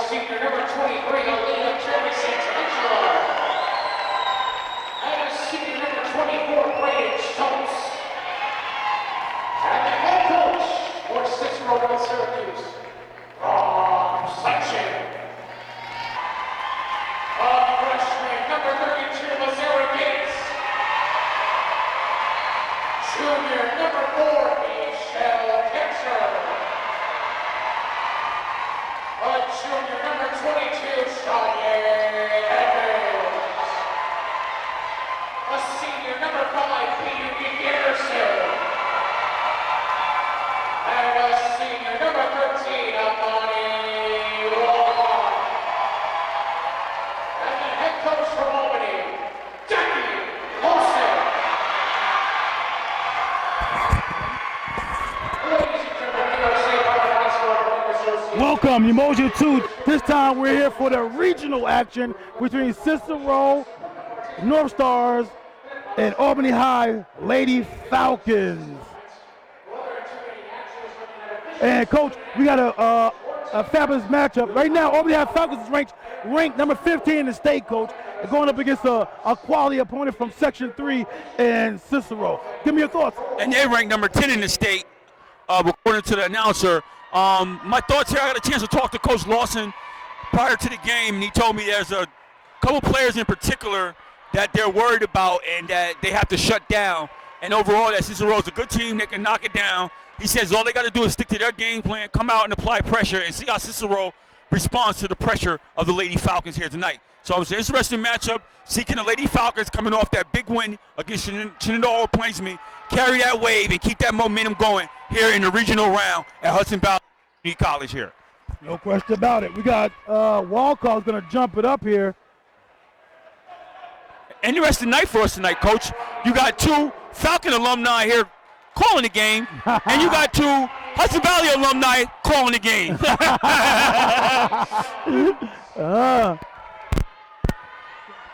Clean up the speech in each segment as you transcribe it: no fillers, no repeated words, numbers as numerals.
senior number 23, Alina Jeremy-Santangelo. And a senior number 24, Brayden Schultz. And the head coach for Cicero North Syracuse, Rob Section. Freshman number 32, Lazara Gates. Junior number 4, Michelle Ketcher. A junior number 22, Shanye Evans. A senior number 5, P.U.B. Garrison. And a senior number 13, Albany. And the head coach from Albany, Jackie Wilson. Ladies and gentlemen, USA High School Association. Welcome, Umoja 2. This time we're here for the regional action between Cicero North Stars and Albany High Lady Falcons. And Coach, we got a fabulous matchup. Right now, Albany High Falcons is ranked number 15 in the state, Coach, going up against a quality opponent from Section 3 and Cicero. Give me your thoughts. And they ranked number 10 in the state, according to the announcer. My thoughts here, I got a chance to talk to Coach Lawson prior to the game, and he told me there's a couple players in particular that they're worried about and that they have to shut down. And overall, that Cicero is a good team. They can knock it down. He says all they got to do is stick to their game plan, come out and apply pressure, and see how Cicero responds to the pressure of the Lady Falcons here tonight. So it's an interesting matchup. Seeking the Lady Falcons coming off that big win against Shenandoah Plainsman, carry that wave and keep that momentum going here in the regional round at Hudson Valley College here. No question about it. We got Walcott's going to jump it up here. Interesting night for us tonight, Coach. You got two Falcon alumni here calling the game, and you got two Hudson Valley alumni calling the game.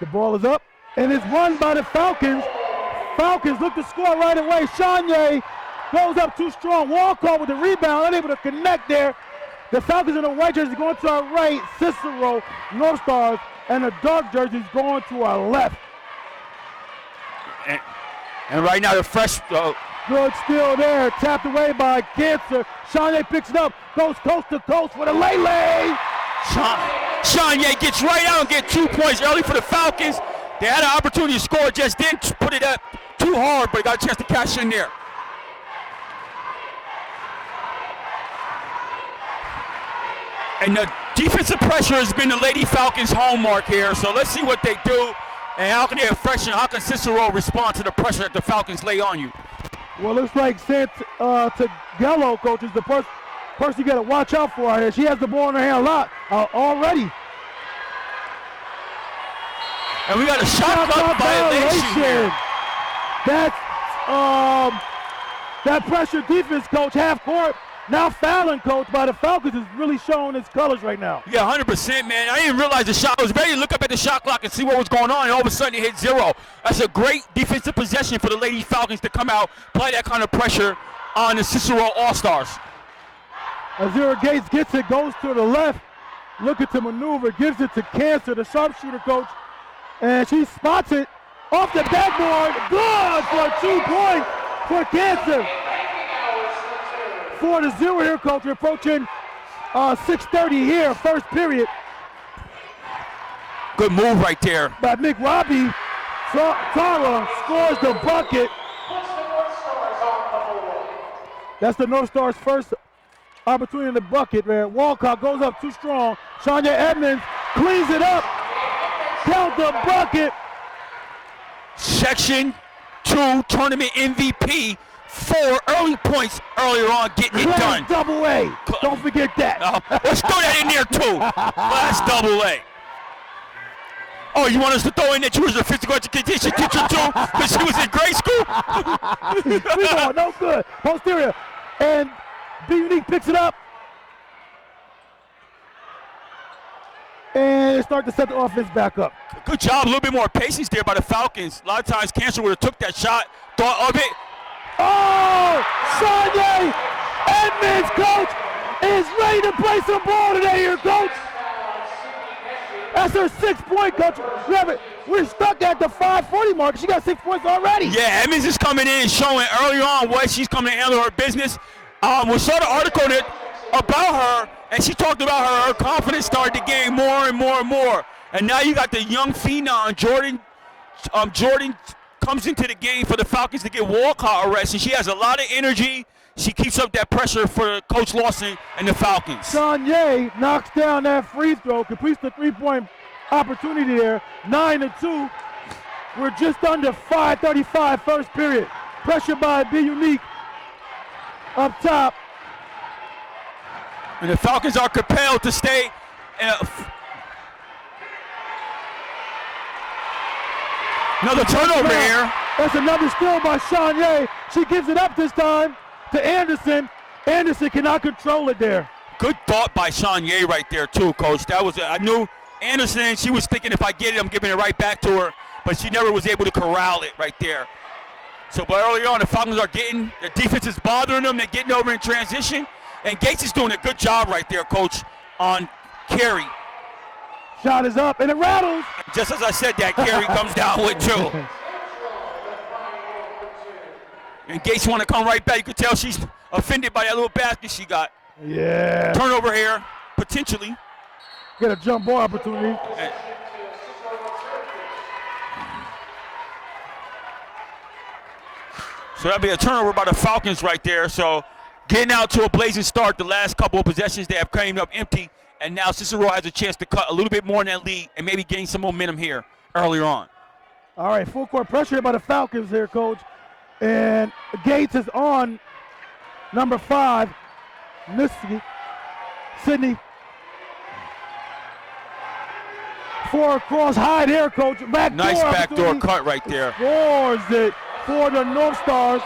The ball is up, and it's won by the Falcons. Falcons look to score right away. Shanye goes up too strong. Walcott with the rebound, unable to connect there. The Falcons in the white jerseys going to our right. Cicero North Stars, and the dark jerseys going to our left. And right now the fresh. Good steal there, tapped away by Cancer. Shanye picks it up, goes coast to coast for the lay. Shanye gets right out and get 2 points early for the Falcons. They had an opportunity to score, just didn't put it up too hard, but got a chance to cash in there. And the defensive pressure has been the Lady Falcons' hallmark here, so let's see what they do. And how can they freshen? How can Cicero respond to the pressure that the Falcons lay on you? Well, looks like Santagello, Coach, is the person you got to watch out for out here. She has the ball in her hand a lot already. And we got a shot clock violation here. That pressure defense, Coach, half court. Now fouling, Coach, by the Falcons is really showing its colors right now. Yeah, 100%, man. I didn't realize the shot. I was ready to look up at the shot clock and see what was going on, and all of a sudden it hit zero. That's a great defensive possession for the Lady Falcons to come out, apply that kind of pressure on the Cicero All-Stars. Azira Gates gets it, goes to the left, looking to maneuver, gives it to Cancer, the sharpshooter, Coach, and she spots it off the backboard. Good for 2 points for Cancer. 4-0 here, Coach. We're approaching 6:30 here, first period. Good move right there. By Mick Robbie. Tara scores the bucket. That's the North Stars' first opportunity in the bucket, man. Walcott goes up too strong. Shanya Edmonds cleans it up. Count the bucket. Section 2 tournament MVP. 4 early points earlier on, getting it done. Double A. Don't forget that. Let's throw that in there too. Class double A. Oh, you want us to throw in that you was a physical education teacher too? Because she was in grade school? We going no good. Posterior. And B Unique picks it up. And start to set the offense back up. Good job. A little bit more patience there by the Falcons. A lot of times Cancer would have took that shot, thought of it. Oh! Shanye Edmonds, Coach, is ready to play some ball today here, Coach. her 6-point, coach. We're stuck at the 5:40 mark. She got 6 points already. Yeah, Edmonds is coming in and showing early on what she's coming to handle her business. We saw the article about her, and she talked about her confidence started to gain more and more and more. And now you got the young phenom, Jordan. Jordan comes into the game for the Falcons to get Walcott arrested. She has a lot of energy. She keeps up that pressure for Coach Lawson and the Falcons. Shanye knocks down that free throw, completes the 3-point opportunity there. 9-2. We're just under 5:35 first period. Pressure by Be Unique up top. And the Falcons are compelled to stay. Another turnover here. That's another steal by Shanye. She gives it up this time to Anderson. Anderson cannot control it there. Good thought by Shanye right there too, Coach. I knew Anderson, she was thinking if I get it, I'm giving it right back to her, but she never was able to corral it right there. So, but early on, the Falcons are getting, the defense is bothering them, they're getting over in transition, and Gates is doing a good job right there, Coach, on carry. Shot is up, and it rattles. Just as I said that, carry comes down with two. And Gates want to come right back. You can tell she's offended by that little basket she got. Yeah. Turnover here, potentially. Get a jump ball opportunity. So that'll be a turnover by the Falcons right there. So getting out to a blazing start. The last couple of possessions they have came up empty. And now Cicero has a chance to cut a little bit more in that lead and maybe gain some momentum here earlier on. All right, full court pressure by the Falcons here, Coach. And Gates is on number 5, Missy, Sydney. 4 across high there, Coach. Nice backdoor cut right there. Scores it for the North Stars.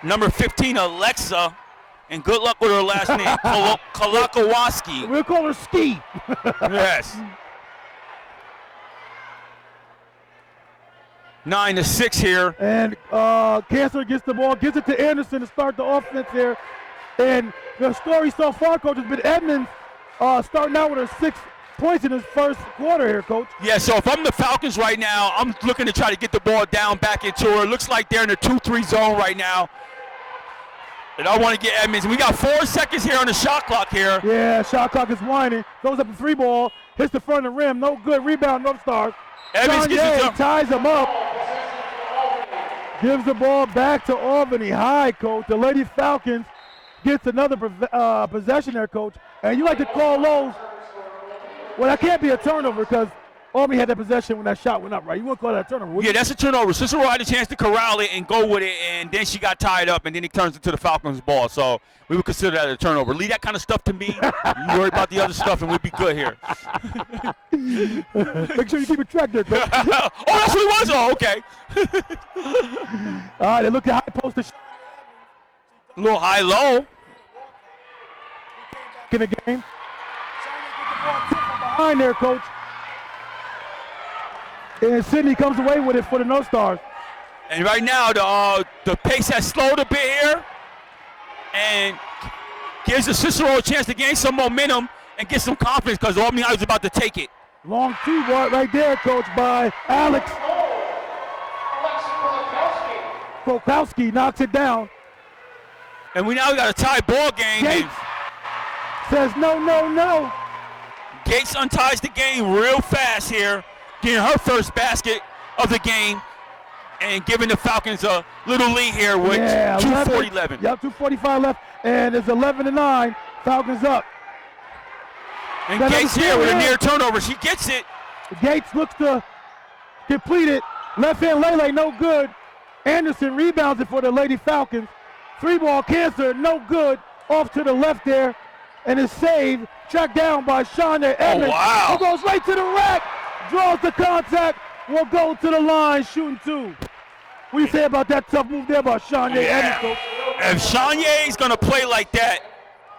Number 15, Alexa. And good luck with her last name, Kolakawaski. We'll call her Ski. Yes. 9-6 here. And Cancer gets the ball, gives it to Anderson to start the offense here. And the story so far, Coach, has been Edmonds starting out with her 6 points in his first quarter here, Coach. Yeah, so if I'm the Falcons right now, I'm looking to try to get the ball down back into her. Looks like they're in the 2-3 zone right now. And I want to get Edmonds. We got 4 seconds here on the shot clock here. Yeah, shot clock is winding. Goes up the 3 ball, hits the front of the rim. No good. Rebound, North Stars. Edmonds gets it. Ties him up. Gives the ball back to Albany High, Coach. The Lady Falcons gets another possession there, Coach. And you like to call those. Well, that can't be a turnover because Albany had that possession when that shot went up, right? You wouldn't call that a turnover, yeah, that's a turnover. Cicero had a chance to corral it and go with it, and then she got tied up, and then it turns into the Falcons' ball. So we would consider that a turnover. Leave that kind of stuff to me. You worry about the other stuff, and we'll be good here. Make sure you keep a track there, Coach. Oh, that's what it was? Oh, okay. All right, they look at high post. A little high-low. In the game. Behind there, Coach. And Sydney comes away with it for the North Stars. And right now, the pace has slowed a bit here and gives the Cicero a chance to gain some momentum and get some confidence because Albany High is about to take it. Long 2 ball right there, Coach, by Alex. Krokowski knocks it down. And we now got a tie ball game. Gates says no, no, no. Gates unties the game real fast here, getting her first basket of the game and giving the Falcons a little lead here with 2:40 Yep, 2:45 left, and it's 11-9. Falcons up. And Gates here with a near turnover. She gets it. Gates looks to complete it. Left hand Lele, no good. Anderson rebounds it for the Lady Falcons. 3-ball Cancer, no good. Off to the left there, and is saved. Tracked down by Shonda Edmonds. Oh, wow. Who goes right to the rack. Draws the contact. Will go to the line, shooting 2. What do you say about that tough move there by Shonda Edmonds? If Shanye is going to play like that,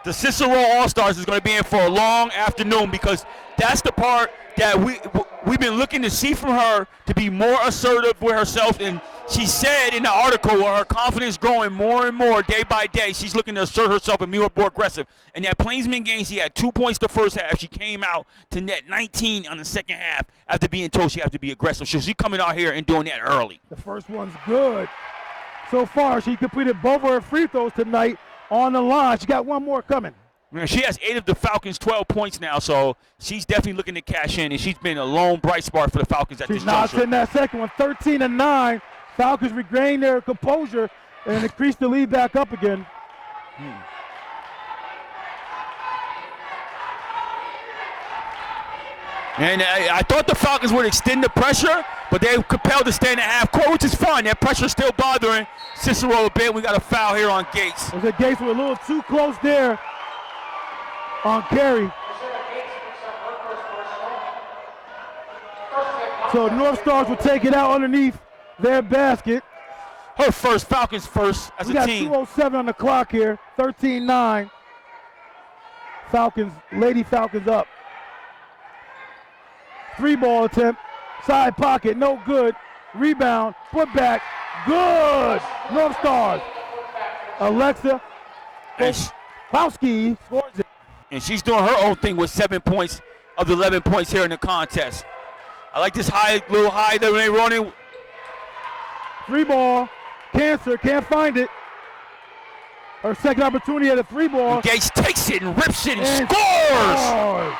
the Cicero All-Stars is going to be in for a long afternoon because that's the part that we've been looking to see from her to be more assertive with herself, and she said in the article where her confidence growing more and more day by day. She's looking to assert herself and be more aggressive. And that Plainsman game, she had 2 points the first half. She came out to net 19 on the second half after being told she had to be aggressive. So she's coming out here and doing that early. The first one's good. So far, she completed both of her free throws tonight on the line. She got one more coming. Man, she has 8 of the Falcons' 12 points now, so she's definitely looking to cash in, and she's been a lone bright spot for the Falcons at this juncture. She's not in that second one, 13-9. Falcons regain their composure and increase the lead back up again. And I thought the Falcons would extend the pressure, but they were compelled to stay in the half court, which is fine. That pressure's still bothering Cicero a bit. We got a foul here on Gates. Gates were a little too close there on Carey. So North Stars will take it out underneath their basket. Her first, Falcons first as a team. We got 2:07 on the clock here, 13-9. Lady Falcons up. 3-ball attempt, side pocket, no good. Rebound, put back, good. North Stars. Alexa Kowski scores it. And she's doing her own thing with 7 points of the 11 points here in the contest. I like this little high that they're running. 3-ball, cancer, can't find it. Her second opportunity at a 3-ball. Gates takes it and rips it and scores!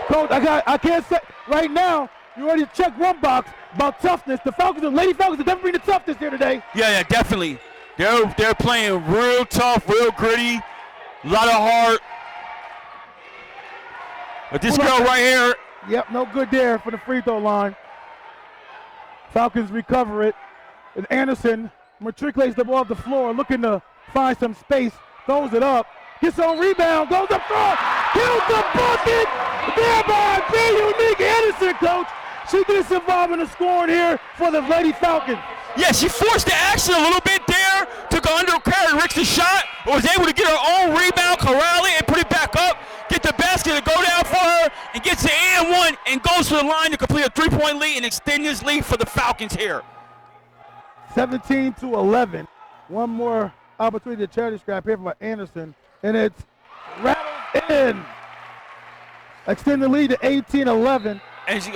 Coach, I can't say, right now, you already checked one box about toughness. The Falcons, the Lady Falcons, are definitely bring the toughness here today. Yeah, definitely. They're playing real tough, real gritty, a lot of heart. But this girl right here. Yep, no good there for the free throw line. Falcons recover it. And Anderson matriculates the ball off the floor, looking to find some space, throws it up, gets on rebound, goes up front, kills the bucket, thereby be unique. Anderson, coach, she didn't survive in the scoring here for the Lady Falcons. Yeah, she forced the action a little bit there, took an undercarried Rick's shot, but was able to get her own rebound, corral it, and put it back up, get the basket to go down for her, and gets the and one, and goes to the line to complete a 3-point lead and extend this lead for the Falcons here. 17-11. One more opportunity to charity scrap here for Anderson, and it's rattled in. Extend the lead to 18-11. And she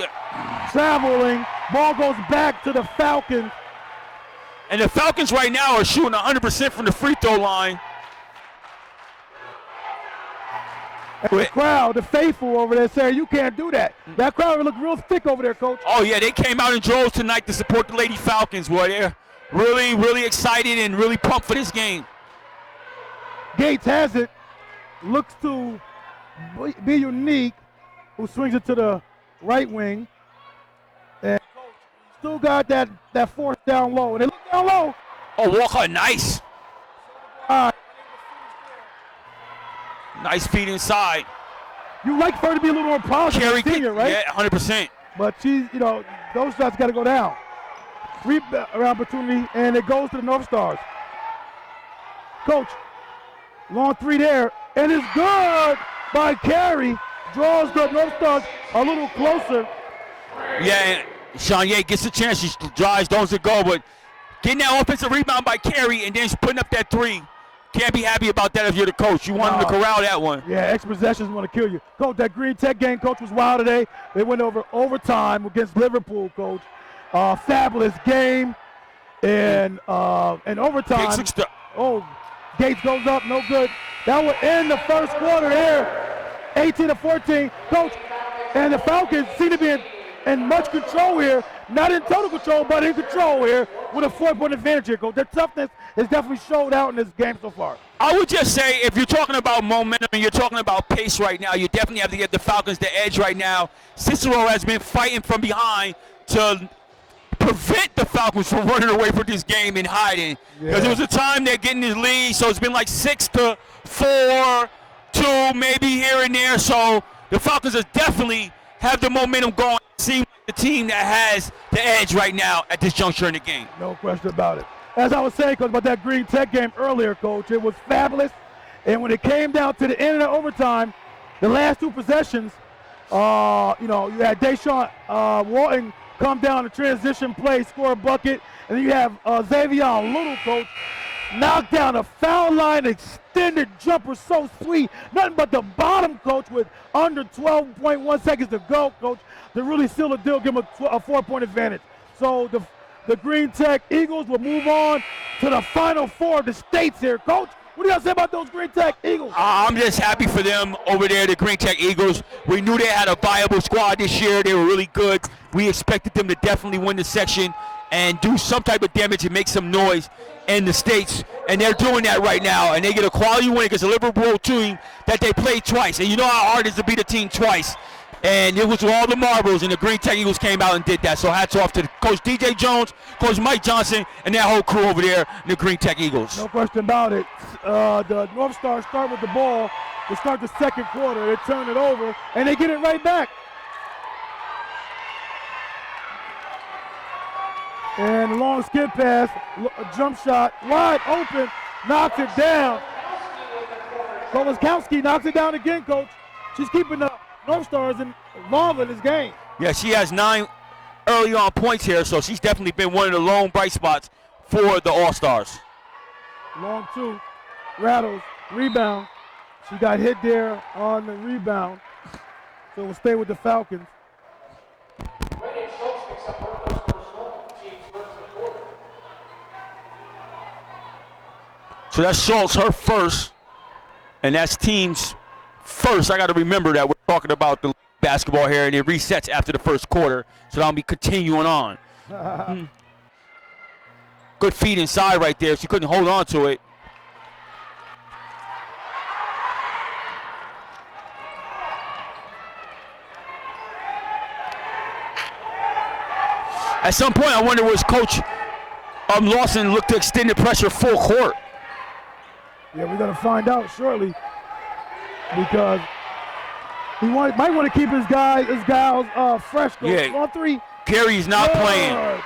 traveling, ball goes back to the Falcons. And the Falcons right now are shooting 100% from the free throw line. And the crowd, the faithful over there, saying you can't do that. That crowd looked real thick over there, Coach. Oh, yeah, they came out in droves tonight to support the Lady Falcons, boy. They're really, really excited and really pumped for this game. Gates has it, looks to be unique, who swings it to the right wing. And still got that force down low. And they look down low. Oh, Walker, nice. Nice feed inside. You like her to be a little more polished than a senior, right? Yeah, 100%. But she's, those shots got to go down. Rebound opportunity, and it goes to the North Stars. Coach, long three there, and it's good by Carey. Draws the North Stars a little closer. Yeah, Shanye gets a chance. She drives, doesn't go, but getting that offensive rebound by Carey and then she's putting up that three. Can't be happy about that if you're the coach. You want him to corral that one. Yeah, extra possessions want to kill you. Coach, that Green Tech game, Coach, was wild today. They went over overtime against Liverpool, Coach. Fabulous game. And overtime. Gates goes up, no good. That will end the first quarter here. 18-14. Coach, and the Falcons seem to be in much control here. Not in total control, but in control here with a 4-point advantage here, Coach. Their toughness is definitely showed out in this game so far. I would just say if you're talking about momentum and you're talking about pace right now, you definitely have to get the Falcons the edge right now. Cicero has been fighting from behind to prevent the Falcons from running away from this game and hiding. Because it was a time they're getting this lead, so it's been like 6-4, 2 maybe here and there. So the Falcons are definitely have the momentum going. Seem the team that has the edge right now at this juncture in the game. No question about it. As I was saying, Coach, about that Green Tech game earlier, Coach, it was fabulous. And when it came down to the end of the overtime, the last two possessions, you had Deshaun Walton come down the transition play, score a bucket, and then you have Xavier Little, coach, knock down a foul line extended jumper, so sweet. Nothing but the bottom, coach, with under 12.1 seconds to go, coach, to really seal the deal, give them a 4-point advantage. So the Green Tech Eagles will move on to the Final Four of the states here, coach. What do y'all say about those Green Tech Eagles? I'm just happy for them over there, the Green Tech Eagles. We knew they had a viable squad this year. They were really good. We expected them to definitely win the section and do some type of damage and make some noise in the States. And they're doing that right now. And they get a quality win against a Liverpool team that they played twice. And you know how hard it is to beat a team twice. And it was all the marbles, and the Green Tech Eagles came out and did that. So hats off to Coach DJ Jones, Coach Mike Johnson, and that whole crew over there, the Green Tech Eagles. No question about it. The North Stars start with the ball to start the second quarter. They turn it over, and they get it right back. And a long skip pass, a jump shot, wide open, knocks it down. Koliskowski knocks it down again, coach. She's keeping the North Stars involved in this game. Yeah, she has 9 early on points here, so she's definitely been one of the lone bright spots for the All-Stars. Long two, rattles, rebound. She got hit there on the rebound, so we'll stay with the Falcons. So that's Schultz, her first, and that's team's first. I got to remember that we're talking about the basketball here, and it resets after the first quarter, so I'll be continuing on. Good feed inside right there. She couldn't hold on to it. At some point, I wonder was Coach Lawson look to extend the pressure full court. Yeah, we're going to find out shortly because he might want to keep his gals fresh. Yeah. On three. Gary's not playing.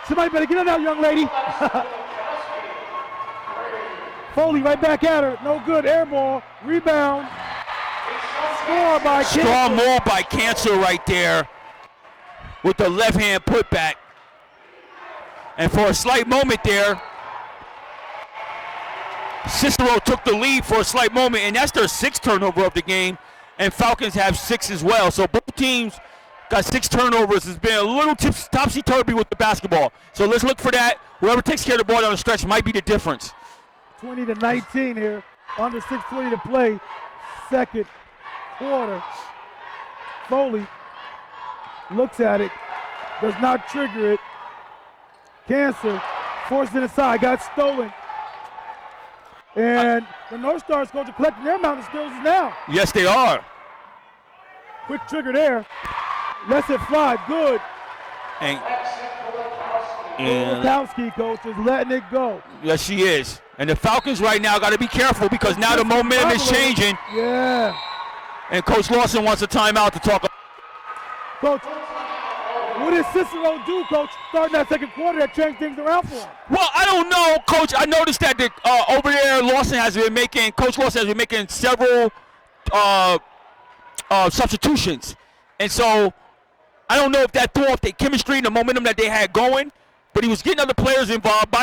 Somebody better get in there, young lady. Foley right back at her. No good. Air ball. Rebound. Score by Cancer. Strong move by Cancer right there with the left hand putback. And for a slight moment there, Cicero took the lead for a slight moment, and that's their 6th turnover of the game, and Falcons have 6 as well. So both teams got 6 turnovers. It's been a little topsy-turvy with the basketball. So let's look for that. Whoever takes care of the ball down the stretch might be the difference. 20-19 here, under 6:20 to play, second quarter. Foley looks at it, does not trigger it. Cancer forced it inside, got stolen. And the North Stars coach are collecting their amount of skills now. Yes, they are. Quick trigger there. Lets it fly. Good. And Koliskowski, coach, is letting it go. Yes, she is. And the Falcons right now got to be careful because now the momentum is changing. Yeah. And Coach Lawson wants a timeout to talk. Coach, what did Cicero do, coach, starting that second quarter that changed things around for him? Well, I don't know, Coach. I noticed that over there, Coach Lawson has been making several substitutions. And so I don't know if that threw off the chemistry and the momentum that they had going, but he was getting other players involved,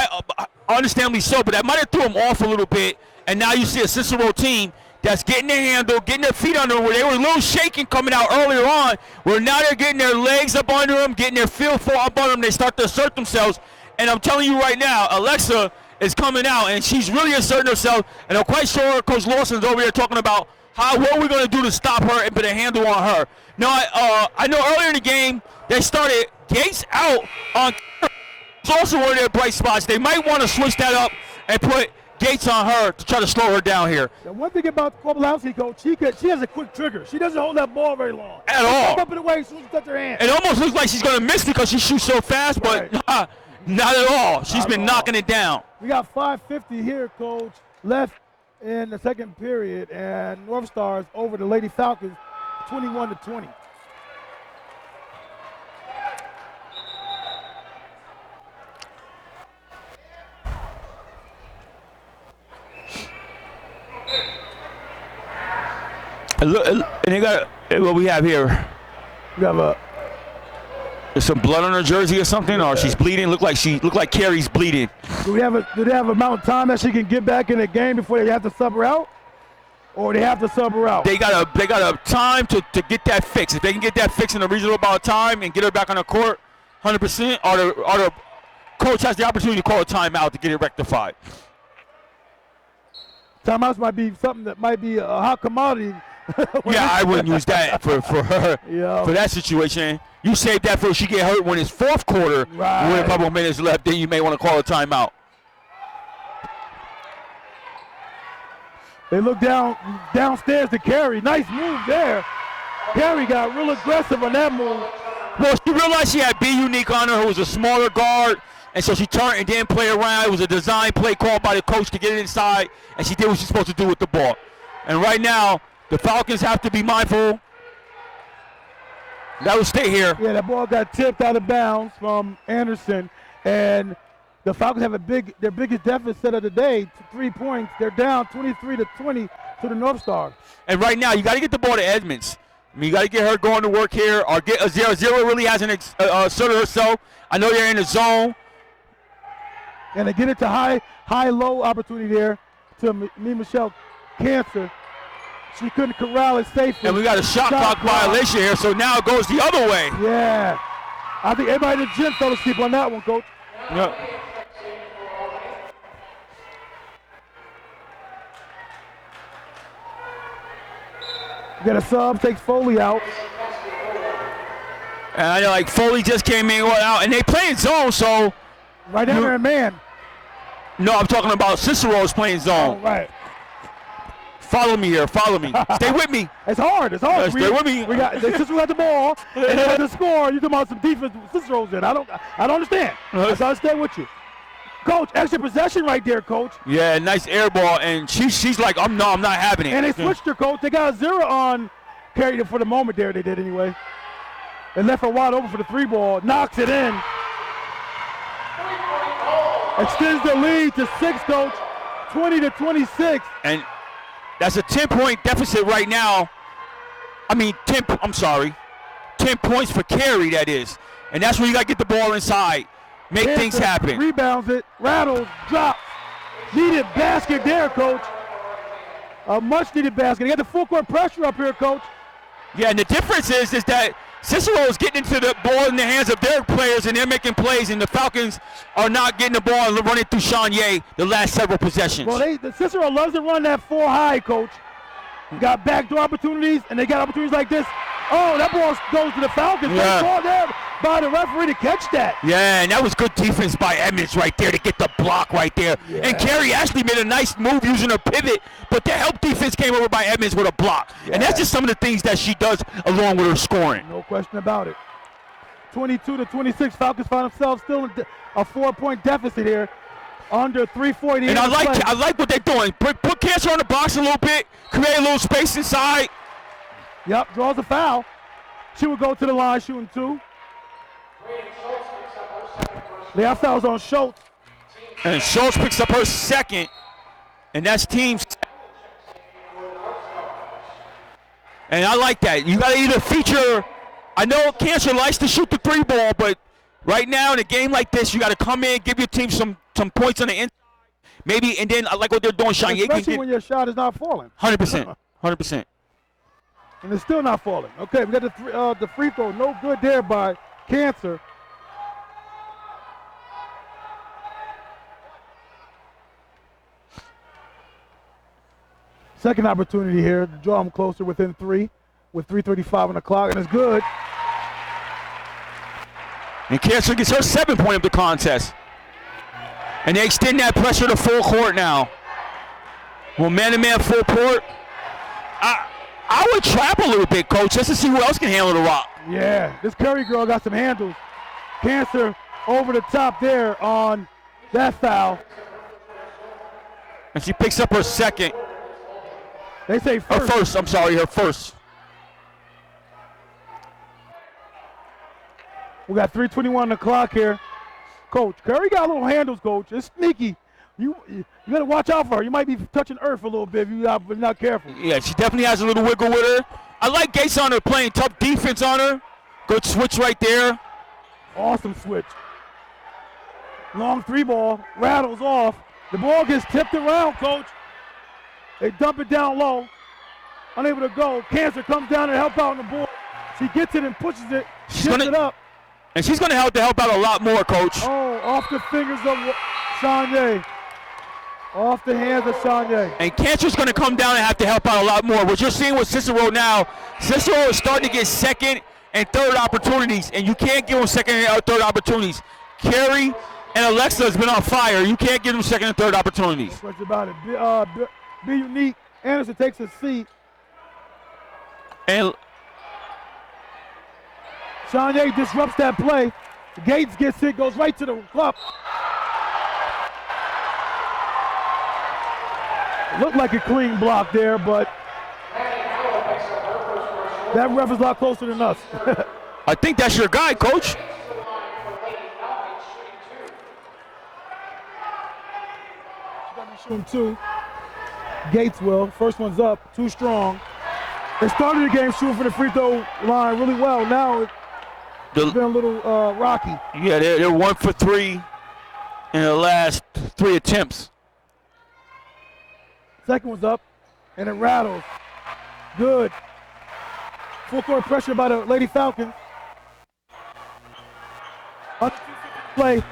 understandably so, but that might have threw him off a little bit. And now you see a Cicero team that's getting their handle, getting their feet under them, where they were a little shaking coming out earlier on, where now they're getting their legs up under them, getting their feel for up under them. They start to assert themselves. And I'm telling you right now, Alexa is coming out, and she's really asserting herself. And I'm quite sure Coach Lawson's over here talking about what we're going to do to stop her and put a handle on her. Now, I know earlier in the game, they started Gates out on. It's also one of their bright spots. They might want to switch that up and put Gates on her to try to slow her down here. The one thing about Kowalski, coach, she has a quick trigger. She doesn't hold that ball very long. At all. Up and away as soon as she touches her hand. It almost looks like she's going to miss because she shoots so fast, but right. Not at all. She's been knocking it down. We got 5:50 here, coach, left in the second period, and North Stars over the Lady Falcons, 21-20. And they got what we have here. We have There's some blood on her jersey or something, or she's bleeding. Look like Carrie's bleeding. Do they have amount of time that she can get back in the game before they have to sub her out? Or they have to sub her out? They got a time to get that fixed. If they can get that fixed in a reasonable amount of time and get her back on the court 100%, or the coach has the opportunity to call a timeout to get it rectified. Timeouts might be something that might be a hot commodity. Yeah, I wouldn't use that for her, for that situation. You save that for she get hurt when it's fourth quarter, right, with a couple of minutes left, then you may want to call a timeout. They look downstairs to Carrie. Nice move there. Carrie got real aggressive on that move. Well, she realized she had B Unique on her, who was a smaller guard, and so she turned and didn't play around. It was a design play called by the coach to get it inside, and she did what she's supposed to do with the ball. And right now, the Falcons have to be mindful. That will stay here. Yeah, that ball got tipped out of bounds from Anderson, and the Falcons have their biggest deficit of the day, 3 points. They're down 23-20 to the North Star. And right now, you got to get the ball to Edmonds. I mean, you got to get her going to work here, or get a 0. Zero really hasn't asserted herself. I know they're in the zone. And they get it to high-low opportunity there to Michelle Cancer. She couldn't corral it safely. And we got a shot clock violation here, so now it goes the other way. Yeah. I think everybody in the gym fell asleep on that one, Coach. Yep. Get a sub, takes Foley out. And I know, like, Foley just came in, out, and they playing zone, so. Right down there, man. No, I'm talking about Cicero's playing zone. Oh, right. Follow me here, follow me. Stay with me. It's hard, Stay with me. Cicero got the ball, and they had to score. You talking about some defense Cicero's in. I don't understand. I gotta stay with you. Coach, extra possession right there, Coach. Yeah, nice air ball, and she's like, I'm not having it. And they switched her, Coach. They got a 0 on Carrie for the moment there. They did anyway. They left her wide open for the 3 ball. Knocks it in. Extends the lead to 6, Coach. 20-26. And that's a 10-point deficit right now. I mean, 10 points for Carrie, that is. And that's where you got to get the ball inside. Make things happen. Rebounds it, rattles, drops. Needed basket there, Coach. A much-needed basket. They got the full-court pressure up here, Coach. Yeah, and the difference is that Cicero is getting into the ball in the hands of their players, and they're making plays, and the Falcons are not getting the ball and running through Shanye the last several possessions. Well, the Cicero loves to run that 4 high, Coach. Got backdoor opportunities, and they got opportunities like this. Oh, that ball goes to the Falcons. Yeah. They called there by the referee to catch that. Yeah, and that was good defense by Edmonds right there to get the block right there. Yeah. And Carrie actually made a nice move using her pivot, but the help defense came over by Edmonds with a block. Yeah. And that's just some of the things that she does along with her scoring. No question about it. 22-26, Falcons find themselves still in a 4-point deficit here. Under 3:40. And I like what they're doing. Put Cancer on the box a little bit, create a little space inside. Yep, draws a foul. She would go to the line shooting 2. They have fouls on Schultz. And Schultz picks up her second, and that's teams. And I like that. You got to either feature. I know Cancer likes to shoot the 3 ball, but right now in a game like this, you got to come in, give your team some points on the inside, maybe, and then I like what they're doing. Shanye, especially when your shot is not falling. 100%, 100%. And it's still not falling. Okay, we got the free throw. No good there by Cancer. Second opportunity here to draw them closer within 3 with 3:35 on the clock, and it's good. And Cancer gets her 7-point of the contest. And they extend that pressure to full court now. Well, man-to-man full court. I would trap a little bit, Coach, just to see who else can handle the rock. Yeah, this Curry girl got some handles. Cancer over the top there on that foul. And she picks up her second. They say first. Her first. We got 3:21 on the clock here. Coach, Curry got little handles, Coach. It's sneaky. You got to watch out for her. You might be touching earth a little bit if you're not careful. Yeah, she definitely has a little wiggle with her. I like Gates on her playing tough defense on her. Good switch right there. Awesome switch. Long 3-ball, rattles off. The ball gets tipped around, coach. They dump it down low. Unable to go. Cancer comes down to help out on the ball. She gets it and pushes it, shifts it up. And she's going to help out a lot more, coach. Oh, off the fingers of Shanye. Off the hands of Shanye. And Cancer's going to come down and have to help out a lot more. What you're seeing with Cicero now, Cicero is starting to get second and third opportunities, and you can't give them second and third opportunities. Carrie and Alexa has been on fire. You can't give them second and third opportunities. No question about it. Be unique. Anderson takes a seat. And Shanye disrupts that play. Gates gets it, goes right to the cup. Looked like a clean block there, but that ref is a lot closer than us. I think that's your guy, coach. Shooting 2. Gates will. First one's up, too strong. They started the game shooting for the free throw line really well. Now it's been a little rocky. Yeah, they're 1 for 3 in the last 3 attempts. Second one's up, and it rattles. Good. Full court pressure by the Lady Falcons. Under 250 play.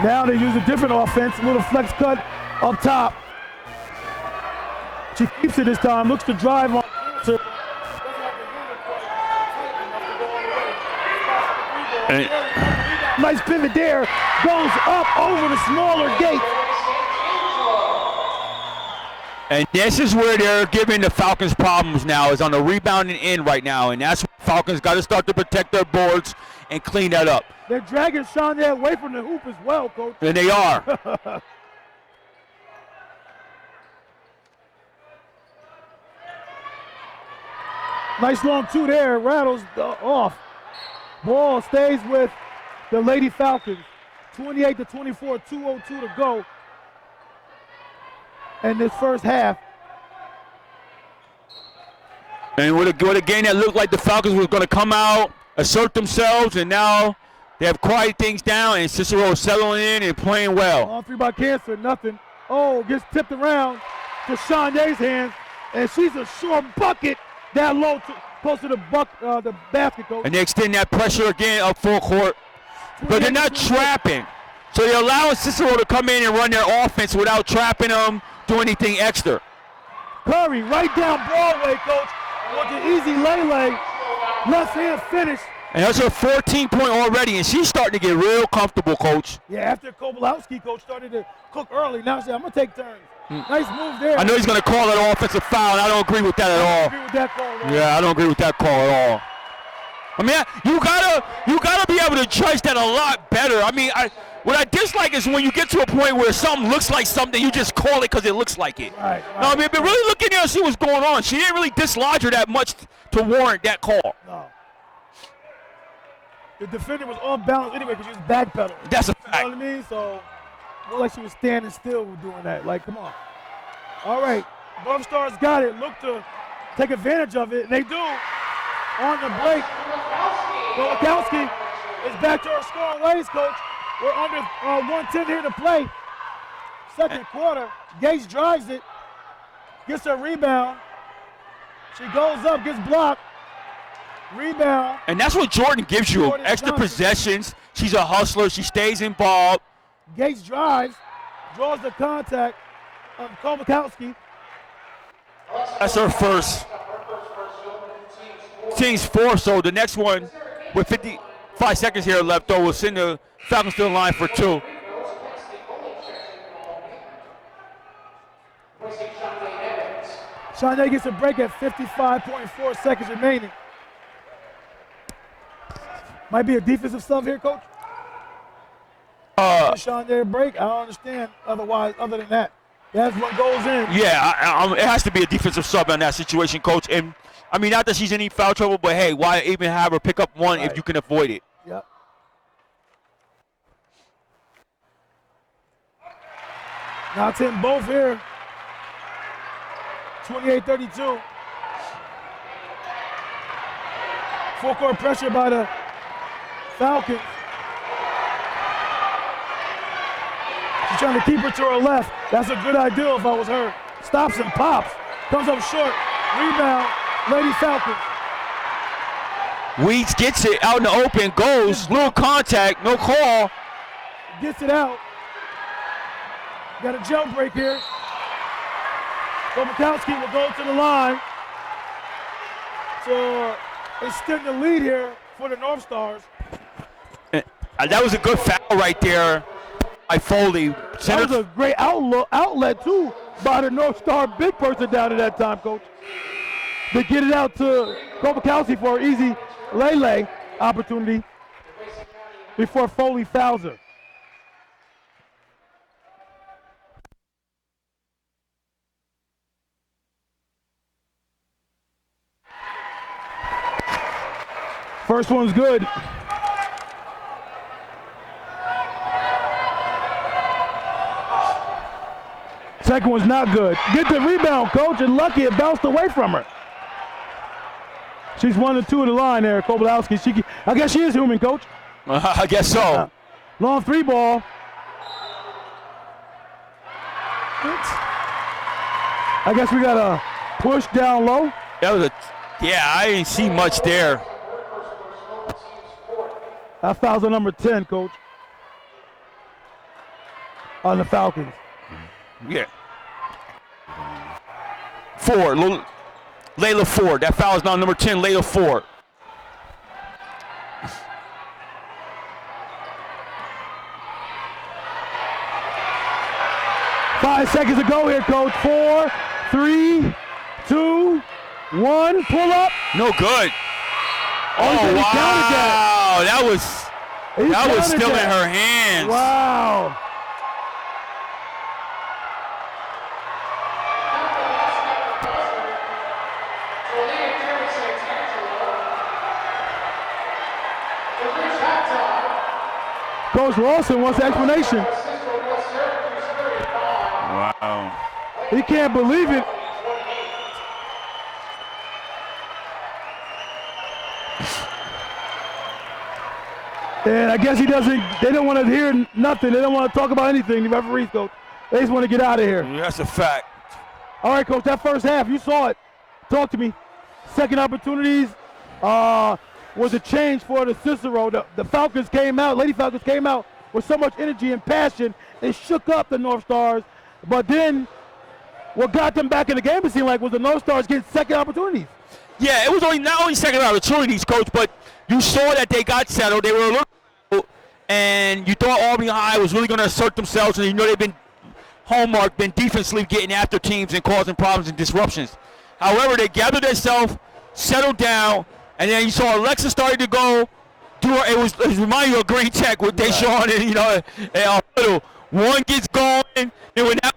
Now they use a different offense, a little flex cut up top. She keeps it this time, looks to drive on. Nice pivot there, goes up over the smaller gate. And this is where they're giving the Falcons problems now, is on the rebounding end right now, and that's what Falcons got to start to protect their boards and clean that up. They're dragging Shanye away from the hoop as well, coach. And they are. Nice long 2 there, rattles off. Ball stays with the Lady Falcons. 28-24, 2:02 to go in this first half. And with a game that looked like the Falcons was going to come out, assert themselves, and now they have quieted things down, and Cicero settling in and playing well. Long 3 by Cancer, nothing. Oh, gets tipped around to Shanye's hands, and she's a short bucket that low, close to the basket, coach. And they extend that pressure again up full court. But they're not trapping. So they're allowing Cicero to come in and run their offense without trapping them, do anything extra. Curry right down Broadway, coach, with an easy lay. Left hand finish. And that's her 14-point already, and she's starting to get real comfortable, coach. Yeah, after Kobolowski, coach, started to cook early. Now she said, I'm going to take turns. Nice move there. I know he's going to call that offensive foul, and I don't agree with that at all. I don't agree with that call at all. Yeah, I don't agree with that call at all. I mean, you gotta be able to judge that a lot better. I mean, what I dislike is when you get to a point where something looks like something, you just call it because it looks like it. Right. No, I mean, but really look in there and see what's going on. She didn't really dislodge her that much to warrant that call. No. The defender was on balance anyway because she was backpedaling. That's a fact. You know what I mean? So, it looked like she was standing still doing that. Like, come on. All right. Both stars got it. Look to take advantage of it, and they do. On the break. Golakowski is back to her scoring ways, coach. We're under 1:10 here to play. Second quarter. Gates drives it. Gets her rebound. She goes up, gets blocked. Rebound. And that's what Jordan gives you. Jordan Extra Johnson. Possessions. She's a hustler. She stays involved. Gates drives. Draws the contact of Golakowski. That's her first. Team's 4, so the next one with 55 seconds here left, though, will send the Falcons to the line for 2. Shanye gets a break at 55.4 seconds remaining. Might be a defensive sub here, coach. Shanye a break? I don't understand otherwise, other than that. That's what goes in. Yeah, it has to be a defensive sub in that situation, coach. And I mean, not that she's in any foul trouble, but hey, why even have her pick up one if you can avoid it? Yep. Now 10 both here. 28-32. Full court pressure by the Falcons. She's trying to keep her to her left. That's a good idea if I was her. Stops and pops. Comes up short. Rebound. Lady Falcons. Weeds gets it out in the open, goes, little contact, no call. Gets it out. Got a jump break here. Gobakowski will go to the line to extend the lead here for the North Stars. That was a good foul right there by Foley. That was a great outlet too by the North Star big person down at that time, Coach. They get it out to Gobakowski for an easy lay opportunity before Foley fouls her. First one's good. Second one's not good. Get the rebound, Coach, and lucky it bounced away from her. She's 1 and 2 of the line there, Kobolowski. I guess she is human, Coach. I guess so. Long 3 ball. I guess we got a push down low. That was I didn't see much there. That foul's on number 10, Coach. On the Falcons. Yeah. Ford, Layla Ford. That foul is now number 10, Layla Ford. Five seconds to go here, Coach. 4, 3, 2, 1. Pull up. No good. Oh, wow. That was still in her hands. Wow. Coach Lawson wants an explanation. Wow. He can't believe it. And I guess they don't want to hear nothing. They don't want to talk about anything, the referees, Coach. They just want to get out of here. That's a fact. All right, Coach, that first half, you saw it. Talk to me. Second opportunities was a change for the Cicero. The Falcons came out, Lady Falcons came out with so much energy and passion. It shook up the North Stars. But then what got them back in the game, it seemed like, was the North Stars getting second opportunities. Yeah, it was not only second opportunities, Coach, but you saw that they got settled. They were a little, and you thought Albany High was really going to assert themselves, and you know they've been defensively getting after teams and causing problems and disruptions. However, they gathered themselves, settled down, and then you saw Alexa started to go. It was reminding you of Green Tech with Deshaun and one gets going, and when that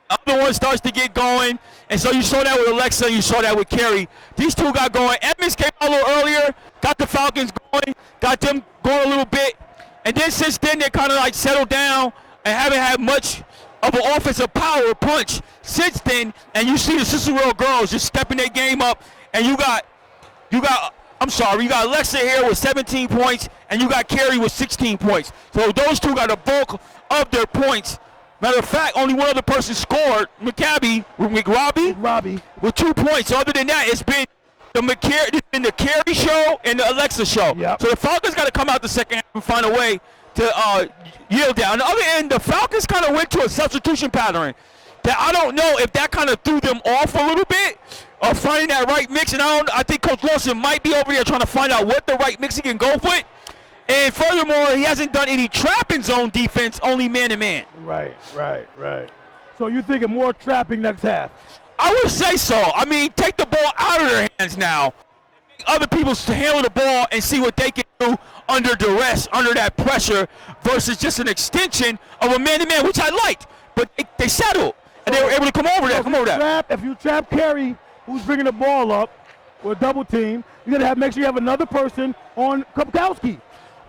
other one starts to get going, and so you saw that with Alexa, and you saw that with Carey. These two got going. Edmonds came out a little earlier, got the Falcons going, got them going a little bit, and then since then they kind of like settled down and haven't had much of an offensive power punch since then. And you see the Cicero girls just stepping their game up, and you got Alexa here with 17 points, and you got Carey with 16 points. So those two got a bulk of their points. Matter of fact, only one other person scored, McRobbie, with 2 points. So other than that, it's been the Carey show and the Alexa show. Yep. So the Falcons got to come out the second half and find a way to yield down. On the other end, the Falcons kind of went to a substitution pattern that I don't know if that kind of threw them off a little bit of finding that right mix. And I think Coach Lawson might be over there trying to find out what the right mix he can go with. And furthermore, he hasn't done any trapping zone defense, only man-to-man. Right. So you're thinking more trapping next half? I would say so. I mean, take the ball out of their hands now. Other people handle the ball and see what they can do under duress, under that pressure, versus just an extension of a man-to-man, which I liked. But they settled, and they were able to come over that. If you trap Carey, who's bringing the ball up with a double team, you got to make sure you have another person on Kopkowski.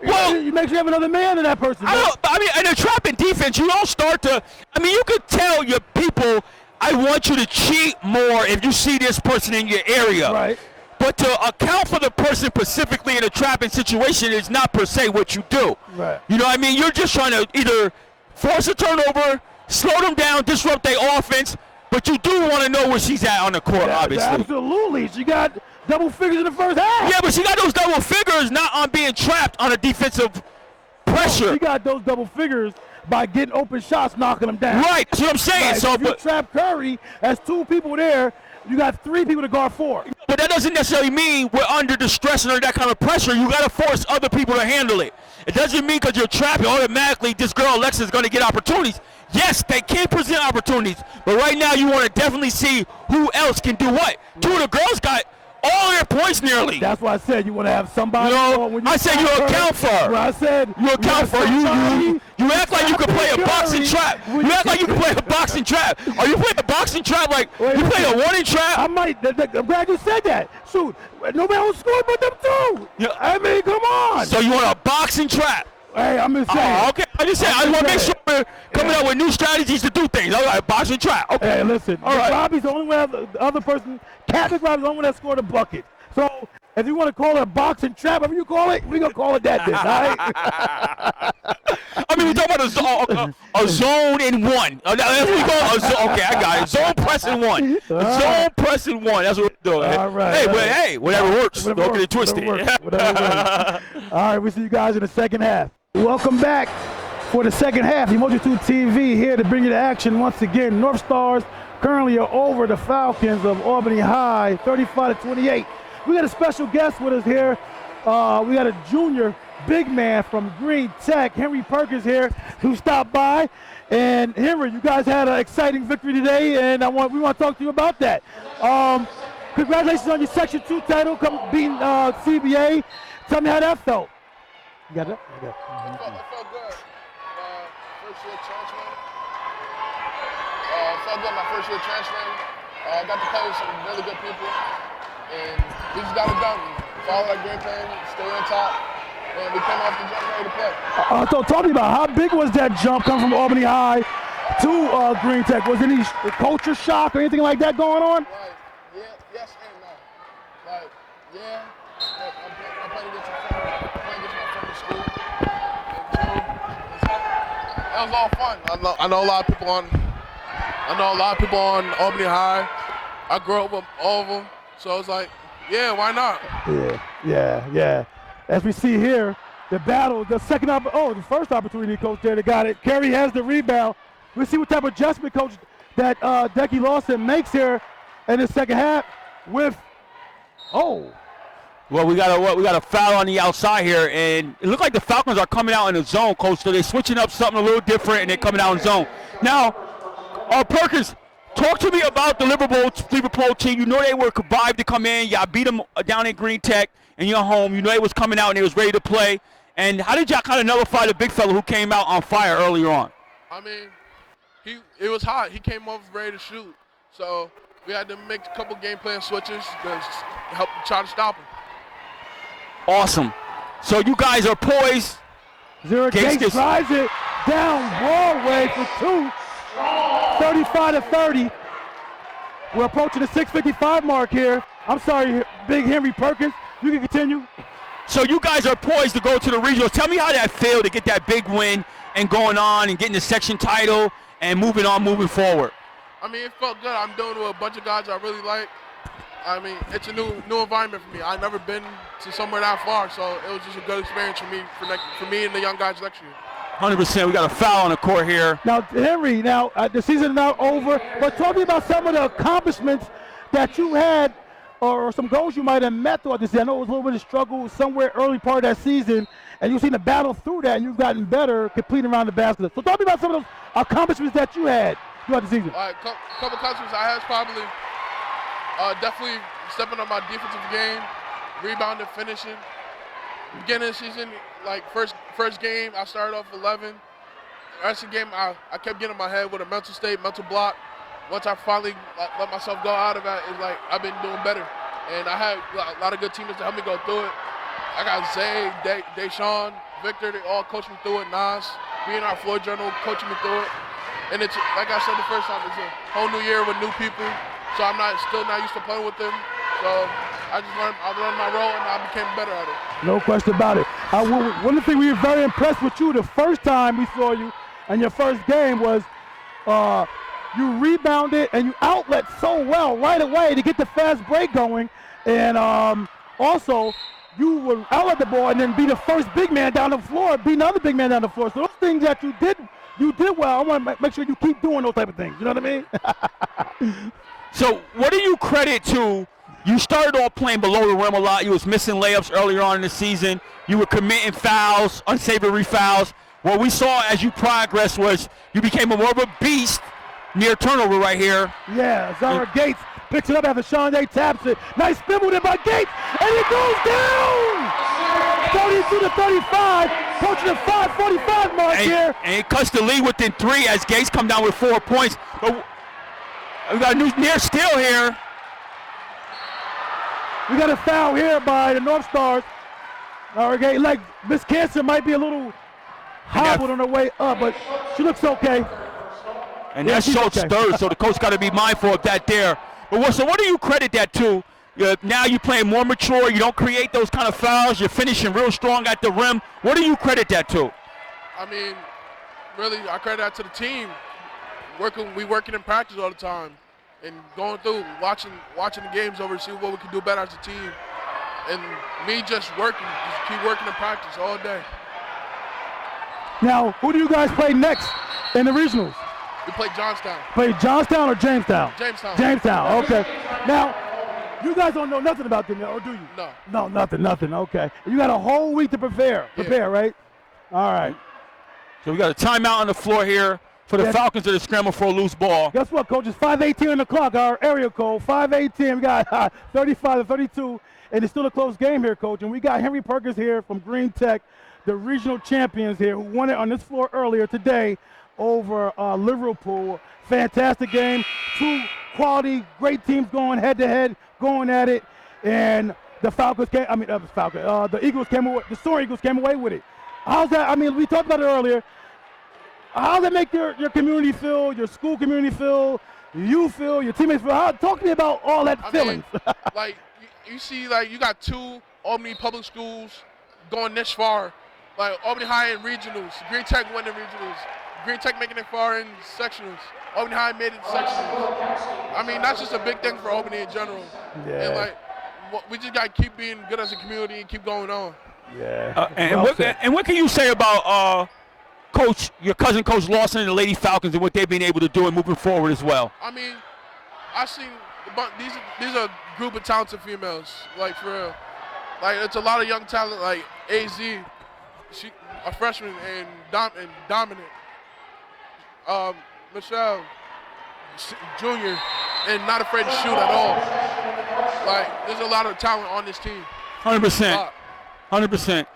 Well, you make sure you have another man in that person. In a trapping defense, you don't start to. You could tell your people, I want you to cheat more if you see this person in your area. Right. But to account for the person specifically in a trapping situation is not per se what you do. Right. You know what I mean? You're just trying to either force a turnover, slow them down, disrupt their offense, but you do want to know where she's at on the court, obviously. Absolutely. She got double figures in the first half. Yeah, but she got those double figures not on being trapped on a defensive pressure. She got those double figures by getting open shots, knocking them down. Right, that's what I'm saying. Right. So, if you but trap Curry, as 2 people there, you got 3 people to guard 4. But that doesn't necessarily mean we're under the stress and under that kind of pressure. You got to force other people to handle it. It doesn't mean because you're trapping automatically this girl Alexa is going to get opportunities. Yes, they can present opportunities, but right now you want to definitely see who else can do what. 2 of the girls got all their points nearly. That's why I said you want to have somebody. I said you account for. Well, I said you account for. You act like you could play a boxing trap. You act like you could play a boxing trap. Are you playing a boxing trap like you play a warning trap? I might. I'm glad you said that. Shoot, nobody else scored but them 2. Yeah. I mean, come on. So you want a boxing trap? Hey, I'm just saying. Okay. I just said I want to make sure we're coming up with new strategies to do things. All right, boxing trap. Okay. Hey, listen. All right. Robbie's the only one. The other person, Captain Robbie's the only one that scored a bucket. So if you want to call it a boxing trap, whatever you call it, we're gonna call it that then. All right. I mean, we're talking about a zone in 1. That's what we call a zone. Okay, I got it. Zone pressing 1. Zone pressing 1. That's what we're doing. All right. Hey, whatever works. Don't get it twisted. Whatever works. All right, we see you guys in the second half. Welcome back for the second half. Umoja 2 TV here to bring you the action once again. North Stars currently are over the Falcons of Albany High, 35-28. We got a special guest with us here. We got a junior big man from Green Tech, Henry Perkins here, who stopped by. And Henry, you guys had an exciting victory today, and we want to talk to you about that. Congratulations on your Section 2 title, beating CBA. Tell me how that felt. You got that? It felt good. First year transferring. Felt good my first year transferring. Got to play with some really good people. And we just got it done. Follow that game plan, stay on top. And we came off the jump ready to play. So talk to me about how big was that jump coming from Albany High to Green Tech? Was any culture shock or anything like that going on? Like, yeah, yes and no. Like, yeah, I'm playing against my former school. And 2, that was all fun. I know a lot of people on Albany High. I grew up with all of them, so I was like, yeah, why not? Yeah. As we see here, the battle, the first opportunity, coach there that got it. Kerry has the rebound. We'll see what type of adjustment, coach, that Decky Lawson makes here in the second half with, Well, we got a foul on the outside here, and it looked like the Falcons are coming out in the zone, coach. So they're switching up something a little different, and they're coming out in zone. Now, Perkins, talk to me about the Liverpool team. You know they were contrived to come in. Y'all beat them down in Green Tech in your home. You know they was coming out and they was ready to play. And how did y'all kind of nullify the big fella who came out on fire earlier on? I mean, it was hot. He came off ready to shoot. So we had to make a couple game plan switches to help try to stop him. Awesome. So you guys are poised. Zero Gates drives it down Broadway for 2. 35-30. We're approaching the 6:55 mark here. I'm sorry, Big Henry Perkins. You can continue. So you guys are poised to go to the regionals. Tell me how that felt to get that big win and going on and getting the section title and moving forward. I mean, it felt good. I'm doing it with a bunch of guys I really like. I mean, it's a new environment for me. I've never been to somewhere that far, so it was just a good experience for me and the young guys next year. 100%. We got a foul on the court here. Now, Henry, the season is now over, but talk to me about some of the accomplishments that you had or some goals you might have met throughout this season. I know it was a little bit of struggle somewhere early part of that season, and you've seen the battle through that, and you've gotten better completing around the basket. So talk to me about some of those accomplishments that you had throughout the season. All right, couple accomplishments I had is probably definitely stepping up my defensive game, rebounding, finishing. Beginning of the season, like first game, I started off 11. The rest of the game, I kept getting in my head with a mental block. Once I finally let myself go out of that, it's like I've been doing better. And I had a lot of good teammates to help me go through it. I got Zay, Deshaun, Victor, they all coached me through it. Nas, being our floor journal, coaching me through it. And it's, like I said the first time, it's a whole new year with new people. So I'm still not used to playing with them. So I learned my role, and I became better at it. No question about it. One of the things we were very impressed with you the first time we saw you in your first game was you rebounded and you outlet so well right away to get the fast break going. And also, you would outlet the ball and then be the first big man down the floor, be another big man down the floor. So those things that you did well. I want to make sure you keep doing those type of things. You know what I mean? So what do you credit to? You started off playing below the rim a lot. You was missing layups earlier on in the season. You were committing fouls, unsavory fouls. What we saw as you progressed was you became more of a beast near turnover right here. Yeah, Zara Gates picks it up after Sean Day taps it. Nice spin with it by Gates, and it goes down! 32 to 35, approaching the 5:45 mark here. And it cuts the lead within 3 as Gates come down with 4 points. But we got a new near steal here. We got a foul here by the North Stars. Okay, like Miss Cancer might be a little hobbled on her way up, but she looks okay. And that showed third, so the coach got to be mindful of that there. But so what do you credit that to? Now you're playing more mature. You don't create those kind of fouls. You're finishing real strong at the rim. What do you credit that to? I mean, really, I credit that to the team. We working in practice all the time, and going through, watching the games over to see what we can do better as a team. And me just keep working in practice all day. Now, who do you guys play next in the regionals? We play Johnstown. Play Johnstown or Jamestown? Jamestown. Jamestown, okay. Now, you guys don't know nothing about them, or do you? No. No, nothing, okay. You got a whole week to prepare, right? All right. So we got a timeout on the floor here for the Falcons that are scrambling for a loose ball. Guess what, Coach? It's 5:18 on the clock, our area code, 5:18. We got 35 to 32, and it's still a close game here, Coach. And we got Henry Perkins here from Green Tech, the regional champions here, who won it on this floor earlier today over Liverpool. Fantastic game. 2 quality, great teams going head-to-head, going at it. And the Falcons came, the Eagles came away, the Soaring Eagles came away with it. How's that? I mean, we talked about it earlier. How does that make your community feel, your school community feel, you feel, your teammates feel? Talk to me about all that feelings. Like, you see, like, you got 2 Albany public schools going this far. Like, Albany High in regionals, Green Tech winning regionals, Green Tech making it far in sectionals, Albany High made it sectionals. I mean, that's just a big thing for Albany in general. Yeah. And, like, we just got to keep being good as a community and keep going on. Yeah. And what can you say about Coach, your cousin, Coach Lawson, and the Lady Falcons, and what they've been able to do and moving forward as well? I mean, I seen these are a group of talented females, like, for real. Like, it's a lot of young talent, like AZ, she a freshman, and dominant. Michelle, junior, and not afraid to shoot at all. Like, there's a lot of talent on this team. 100%. 100%.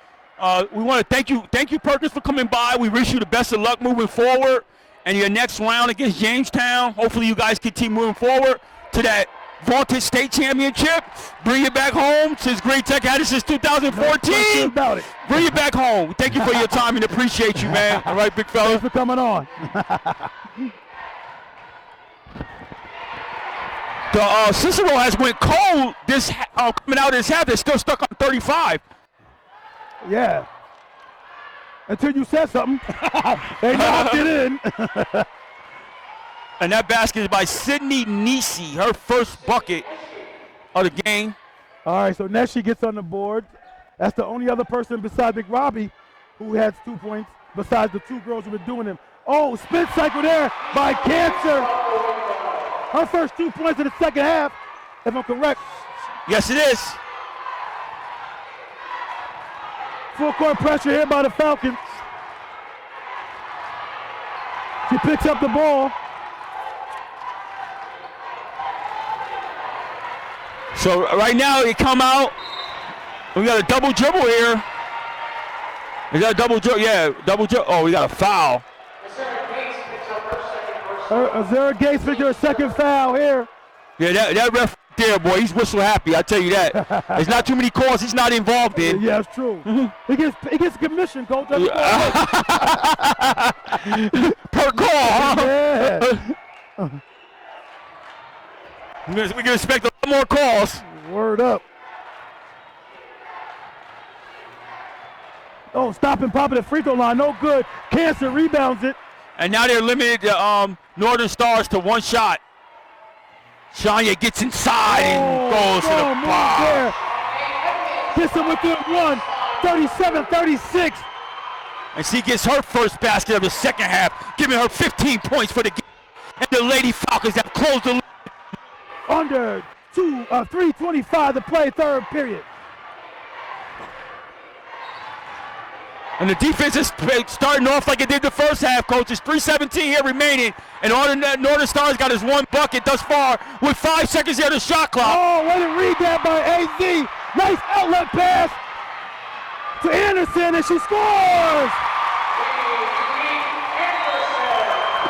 We want to thank you, Perkins, for coming by. We wish you the best of luck moving forward. And your next round against Jamestown, hopefully you guys continue moving forward to that vaunted state championship. Bring it back home, since Green Tech had it since 2014. About it. Bring it back home. Thank you for your time and appreciate you, man. All right, big fella. Thanks for coming on. The Cicero has went cold this coming out of this half. They're still stuck on 35. Yeah. Until you said something. They knocked it in. And that basket is by Sydney Nisi, her first bucket of the game. All right, so Neshi gets on the board. That's the only other person besides Big Robbie who has 2 points, besides the 2 girls who were doing him. Oh, spin cycle there by Cancer. Her first 2 points in the second half, if I'm correct. Yes, it is. Full court pressure here by the Falcons. She picks up the ball. So right now they come out. We got a double dribble here. We got a double dribble. Yeah, double dribble. Oh, we got a foul. Azara Gates picked her second foul here. Yeah, that ref there, boy, he's whistle happy. I tell you that. There's not too many calls he's not involved in. Yeah, it's true. He gets commission, Coach. Per call, huh? Yeah. We can expect a lot more calls. Word up. Oh, stop and pop at the free throw line. No good. Cancer rebounds it. And now they're limited to Northern Stars to one shot. Shania gets inside and goes to the bar. Gets him within one. 37-36. And she gets her first basket of the second half, giving her 15 points for the game. And the Lady Falcons have closed the lead. Under 3:25 to play, third period. And the defense is starting off like it did the first half, Coach. It's 3:17 here remaining. And Northern Stars got his one bucket thus far with 5 seconds here to shot clock. Oh, way to read that by AZ. Nice outlet pass to Anderson, and she scores.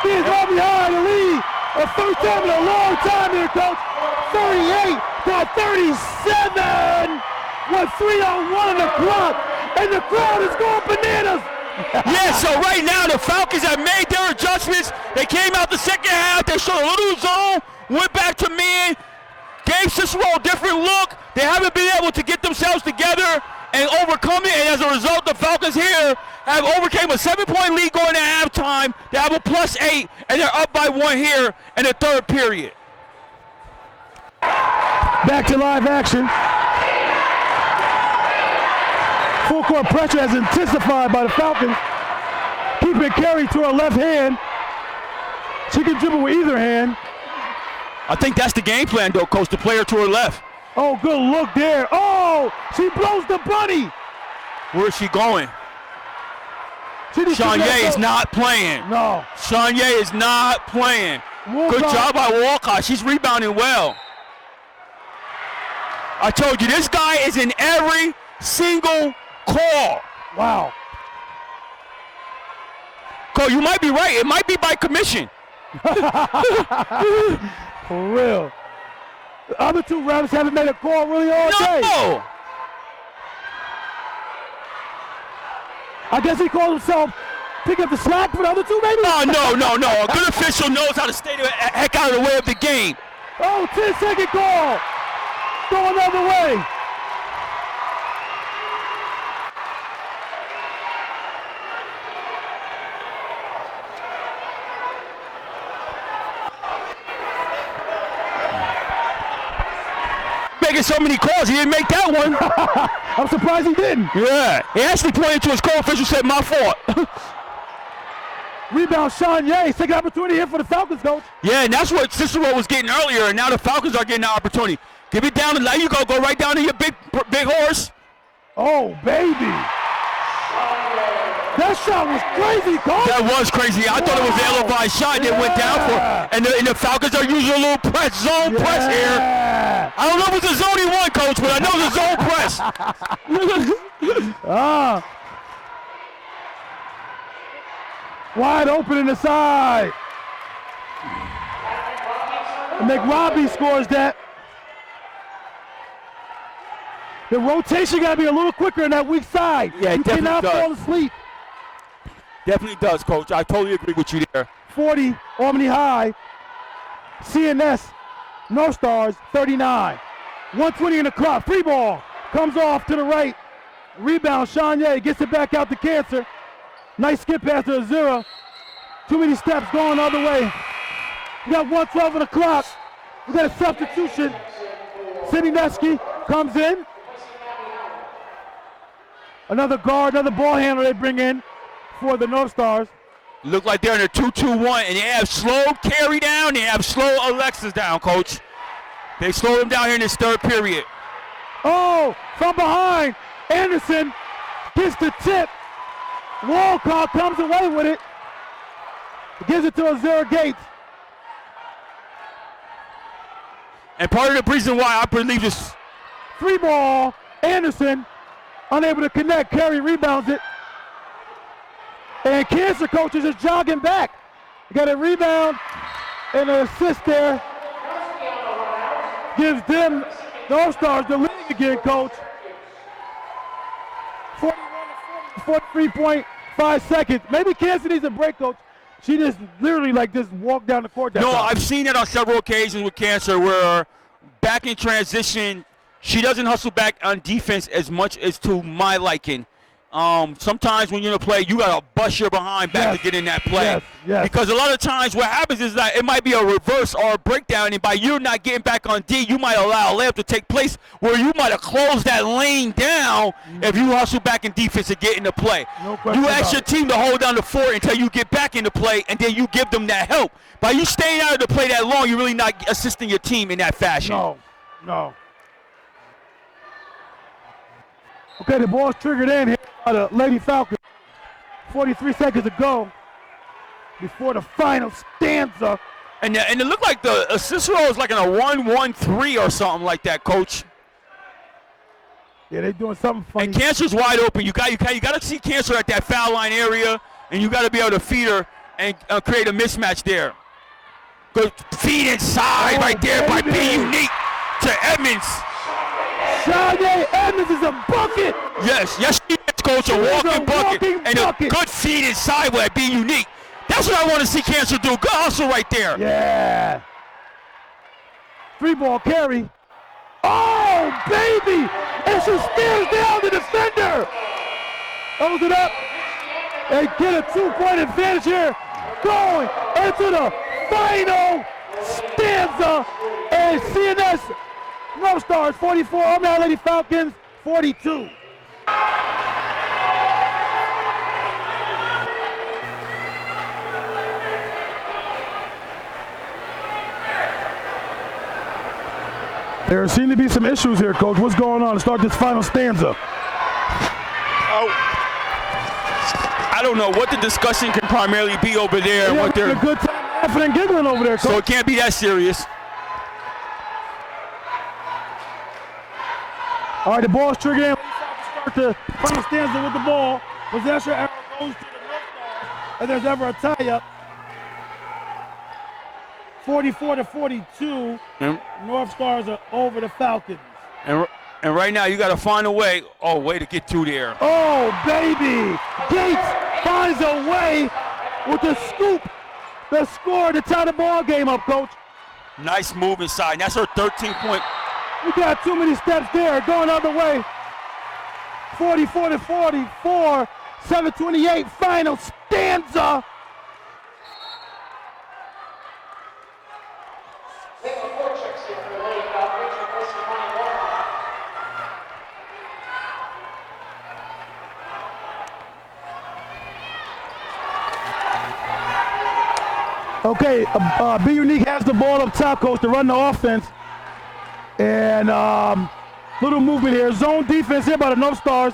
He is all behind the lead. A first time in a long time here, Coach. 38-37 with 3:01 on the clock. And the crowd is going bananas. Yeah, so right now the Falcons have made their adjustments. They came out the second half. They showed a little zone, went back to man, gave Cicero a different look. They haven't been able to get themselves together and overcome it. And as a result, the Falcons here have overcame a 7-point lead going to halftime. They have a +8, and they're up by 1 here in the third period. Back to live action. Full court pressure has intensified by the Falcons. Keeping Carey to her left hand. She can dribble with either hand. I think that's the game plan, though, Coach, the player to her left. Oh, good look there. Oh, she blows the bunny. Where is she going? Shania is not playing. No. Shania is not playing. Good job by Walcott. She's rebounding well. I told you, this guy is in every single call. Wow. Cole, you might be right. It might be by commission. For real. The other two refs haven't made a call really all day. No. I guess he called himself pick up the slack for the other two, maybe? Oh, no. A good official knows how to stay the heck out of the way of the game. Oh, 10-second call. Go another way. Making so many calls, he didn't make that one. I'm surprised he didn't. Yeah, he actually pointed to his co-official, said, my fault. Rebound, Shania. Second opportunity here for the Falcons, Coach. Yeah, and that's what Cicero was getting earlier, and now the Falcons are getting the opportunity. Give it down and let you go right down to your big horse. Oh, baby. That shot was crazy, Coach. That was crazy. I thought it was the ill-advised shot that went down for. And the Falcons are using a little zone press here. I don't know if it's a zone he won, Coach, but I know it's a zone press. Wide open in the side. And McRobbie scores that. The rotation got to be a little quicker in that weak side. Yeah, you cannot fall asleep. Definitely does, Coach. I totally agree with you there. 40, Albany High. CNS, North Stars, 39. 1:20 in the clock. Free ball. Comes off to the right. Rebound, Shania gets it back out to Cancer. Nice skip pass to Azura. Too many steps going the other way. We got 1:12 on the clock. We got a substitution. Sinineski comes in. Another guard, another ball handler they bring in for the North Stars. Look like they're in a 2-2-1, and they have slow Carey down. They have slow Alexis down, Coach. They slowed him down here in this third period. Oh, from behind. Anderson gets the tip. Walcott comes away with it. Gives it to Azura Gates. And part of the reason why I believe this. 3 ball. Anderson unable to connect. Carey rebounds it. And Cancer coach is just jogging back. Got a rebound and an assist there. Gives them, the All-Stars, the lead again, Coach. 43.5 seconds. Maybe Cancer needs a break, Coach. She just literally just walked down the court. No, I've seen it on several occasions with Cancer where back in transition, she doesn't hustle back on defense as much as to my liking. Sometimes when you're in a play, you got to bust your behind back to get in that play. Yes. Because a lot of times what happens is that it might be a reverse or a breakdown, and by you not getting back on D, you might allow a layup to take place where you might have closed that lane down if you hustle back in defense to get in the play. No question You ask about your it. team to hold down the fort until you get back in the play, and then you give them that help. By you staying out of the play that long, you're really not assisting your team in that fashion. No. Okay, the ball's triggered in here by the Lady Falcons. 43 seconds to go before the final stanza. And it looked like the assist roll is like in a 1-1-3 or something like that, Coach. Yeah, they doing something funny. And Cancer's wide open. You got to see Cancer at that foul line area, and you got to be able to feed her and create a mismatch there. Good feed inside right there by baby. B Unique to Edmonds. Shanye Edmonds is a bucket. Yes, she is, Coach, a walking bucket. And a bucket. good feed inside with Be Unique. That's what I want to see Cancer do. Good hustle right there. Yeah. 3-ball carry. Oh, baby. And she stares down the defender. Throws it up. And get a 2-point advantage here. Going into the final stanza. And CNS North Stars 44, Albany Lady Falcons 42. There seem to be some issues here, Coach. What's going on to start this final stanza? I don't know what the discussion can primarily be over there. And Yeah, what they're a good time laughing and giggling over there, Coach. So it can't be that serious. All right, the ball's triggered in. Start the final stanza with the ball. Possession arrow goes to the North Stars, and there's ever a tie-up. 44-42. North Stars are over the Falcons. And right now you got to find a way. Oh, way to get through there. Oh, baby! Gates finds a way with the scoop, the score to tie the ball game up, Coach. Nice move inside. That's her 13-point. We got too many steps there. Going other way. 44-44. 7:28. Final stanza. Okay, B Unique has the ball up top, Coach, to run the offense. And little movement here. Zone defense here by the North Stars.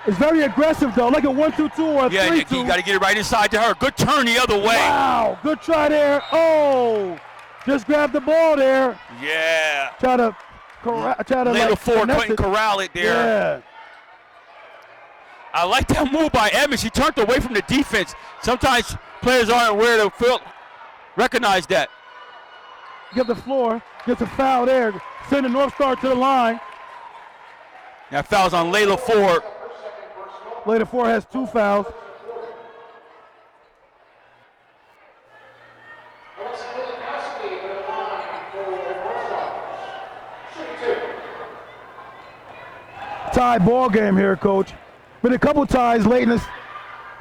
It's very aggressive, though, like a 1-2-2 or a 3-2. Yeah, you got to get it right inside to her. Good turn the other way. Wow, good try there. Oh, just grabbed the ball there. Yeah. Try to Little four couldn't corral it there. Yeah. I like that move by Edmonds. She turned away from the defense. Sometimes players aren't aware to recognize that. Get the floor, gets a foul there. Send the North Star to the line. That foul's on Layla Ford. Layla Ford has 2 fouls. Tie ball game here, Coach. Been a couple ties late in this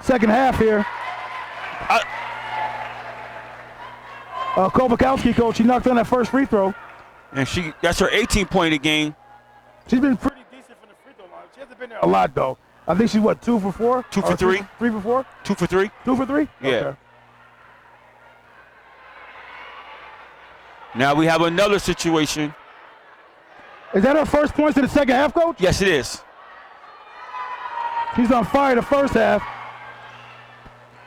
second half here. Kovakowski, Coach, he knocked on that first free throw. And that's her 18th point of the game. She's been pretty decent from the free throw line. She hasn't been there a lot, though. I think she's, 2 for 4? 2 for 3. 3 for 4? 2 for 3. 2 for 3? Yeah. Okay. Now we have another situation. Is that her first points in the second half, Coach? Yes, it is. She's on fire the first half.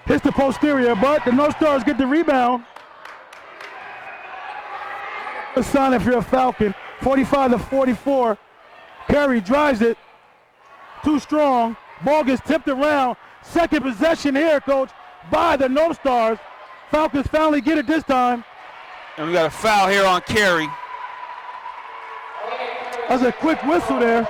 Hits the posterior, but the North Stars get the rebound. Good sign if you're a Falcon. 45-44. Carey drives it. Too strong. Ball gets tipped around. Second possession here, Coach, by the North Stars. Falcons finally get it this time. And we got a foul here on Carey. That's a quick whistle there.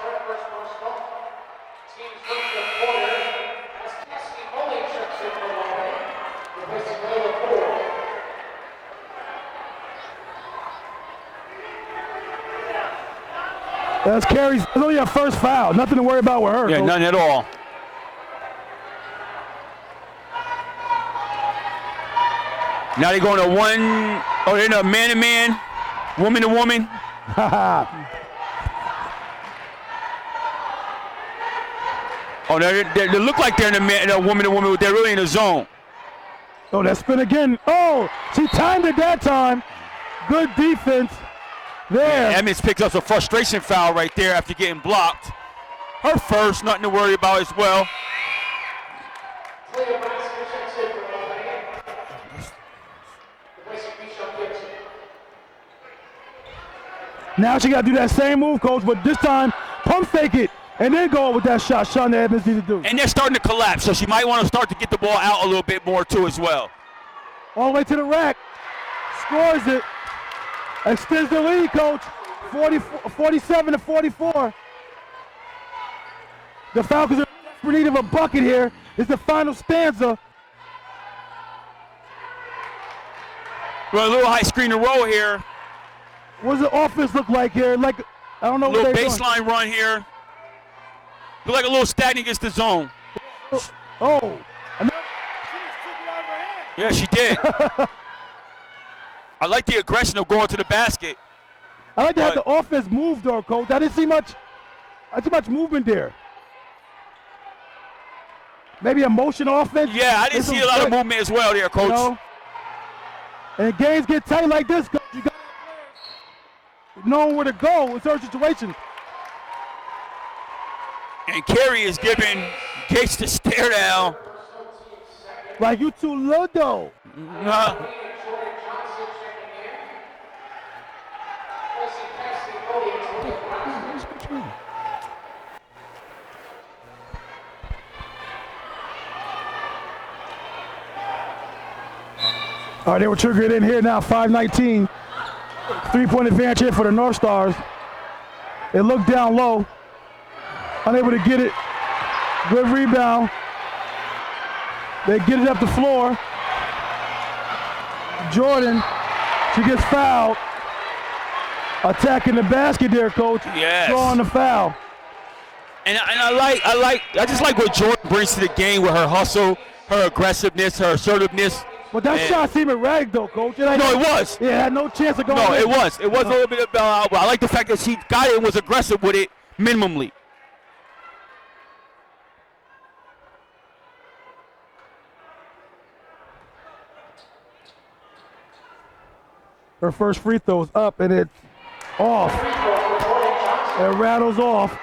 That's Carey's. It's only her first foul. Nothing to worry about with her. Yeah, Coach. none at all. Now they're going to one. Oh, they're in a man-to-man, woman-to-woman. Oh, they look like they're in a woman-to-woman, but they're really in a zone. Oh, that spin again. Oh, she timed it that time. Good defense there. Emmons picks up a frustration foul right there after getting blocked. Her first, nothing to worry about as well. Now she got to do that same move, Coach, but this time pump fake it and then go with that shot Shawnee Evans needs to do. And they're starting to collapse, so she might want to start to get the ball out a little bit more too as well. All the way to the rack. Scores it. Extends the lead, Coach. 47 to 44. The Falcons are in need of a bucket here. It's the final stanza. Well, a little high screen and roll here. What does the offense look like here? Like, I don't know what Little they're baseline run here. Look like a little stagnant against the zone. doing. Oh. Yeah, she did. I like the aggression of going to the basket. I like to have the offense move, though, Coach. I didn't see much movement there. Maybe a motion offense. Yeah, I didn't see a lot of movement as well there, Coach. You know? And games get tight like this, Coach. You got knowing where to go in certain situations. And Carey is giving Gates the stare down. Like, you too low, though. All right, they were triggered in here now, 5:19. 3-point advantage here for the North Stars. It looked down low. Unable to get it. Good rebound. They get it up the floor. Jordan, she gets fouled. Attacking the basket there, Coach. Yes. Drawing the foul. And I just like what Jordan brings to the game with her hustle, her aggressiveness, her assertiveness. But that shot seemed erratic, though, Coach. No, it was. Yeah, it had no chance of going No, in. it was. It was a little bit about. I like the fact that she got it and was aggressive with it minimally. Her first free throw is up and it's off. It rattles off.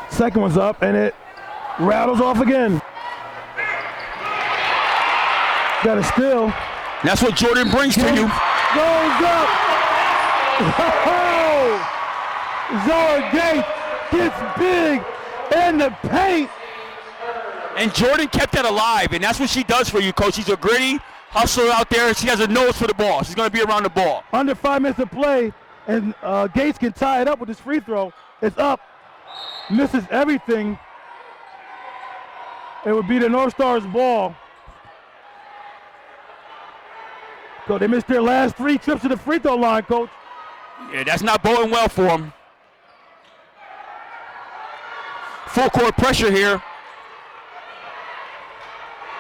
Second one's up and it rattles off again. Got a steal. That's what Jordan brings to you. Goes up. Oh! Zoe Gates gets big in the paint. And Jordan kept that alive, and that's what she does for you, Coach. She's a gritty hustler out there. She has a nose for the ball. She's going to be around the ball. Under 5 minutes of play, and Gates can tie it up with his free throw. It's up. Misses everything. It would be the North Stars' ball. So they missed their last 3 trips to the free throw line, Coach. Yeah, that's not boding well for them. Full court pressure here.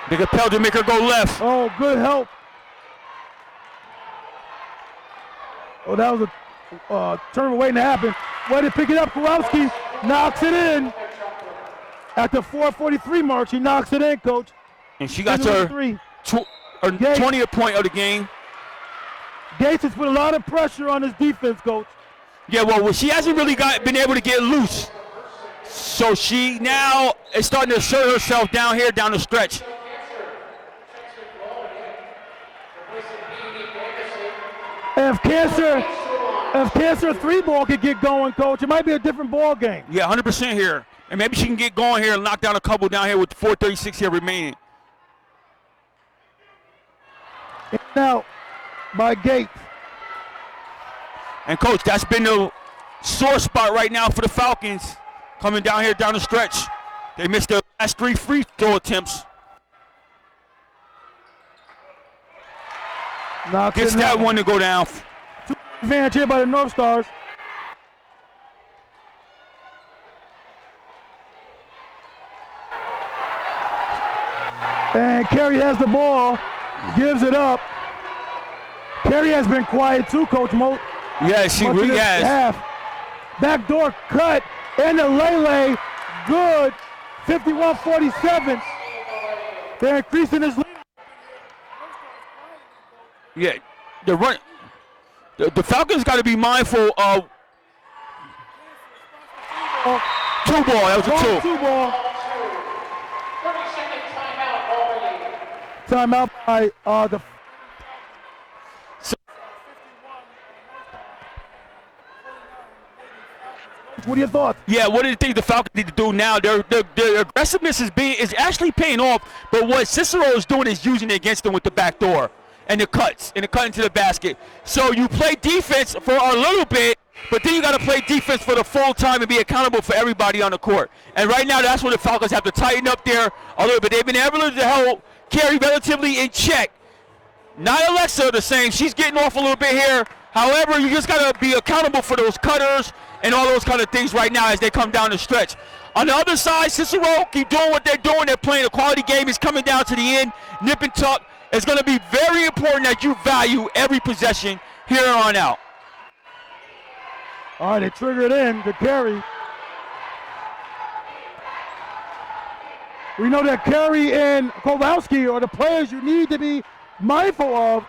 They compelled to make her go left. Oh, good help. Oh, that was a turnover waiting to happen. Way to pick it up. Kowalski knocks it in. At the 4:43 mark, she knocks it in, Coach. And she got her 20th point of the game. Gates has put a lot of pressure on his defense, Coach. Yeah, well, she hasn't really been able to get loose. So she now is starting to assert herself down here, down the stretch. If Cancer 3-ball could get going, Coach, it might be a different ball game. Yeah, 100% here. And maybe she can get going here and knock down a couple down here with 4:36 here remaining. Now, by Gates. And, Coach, that's been the sore spot right now for the Falcons coming down here down the stretch. They missed their last 3 free throw attempts. Gets that one to go down. Advantage here by the North Stars. And Carey has the ball, gives it up. Carey has been quiet too, Coach Moat. Yeah, she really has. Half. Backdoor cut, and the Lele, good. 51-47. They're increasing this lead. Yeah, the run. The Falcons got to be mindful of 2 ball. That was a 2. 2 ball. 30-second timeout, Albany. Timeout by the. What are your thoughts? Yeah, what do you think the Falcons need to do now? Their aggressiveness is actually paying off, but what Cicero is doing is using it against them with the back door and the cuts and the cut into the basket. So you play defense for a little bit, but then you got to play defense for the full time and be accountable for everybody on the court. And right now, that's where the Falcons have to tighten up there a little bit. They've been able to hold Carey relatively in check. Not Alexa the same. She's getting off a little bit here. However, you just got to be accountable for those cutters and all those kind of things right now as they come down the stretch. On the other side, Cicero keep doing what they're doing. They're playing a quality game. It's coming down to the end. Nip and tuck. It's going to be very important that you value every possession here on out. All right, they trigger it in to Carey. We know that Carey and Kowalski are the players you need to be mindful of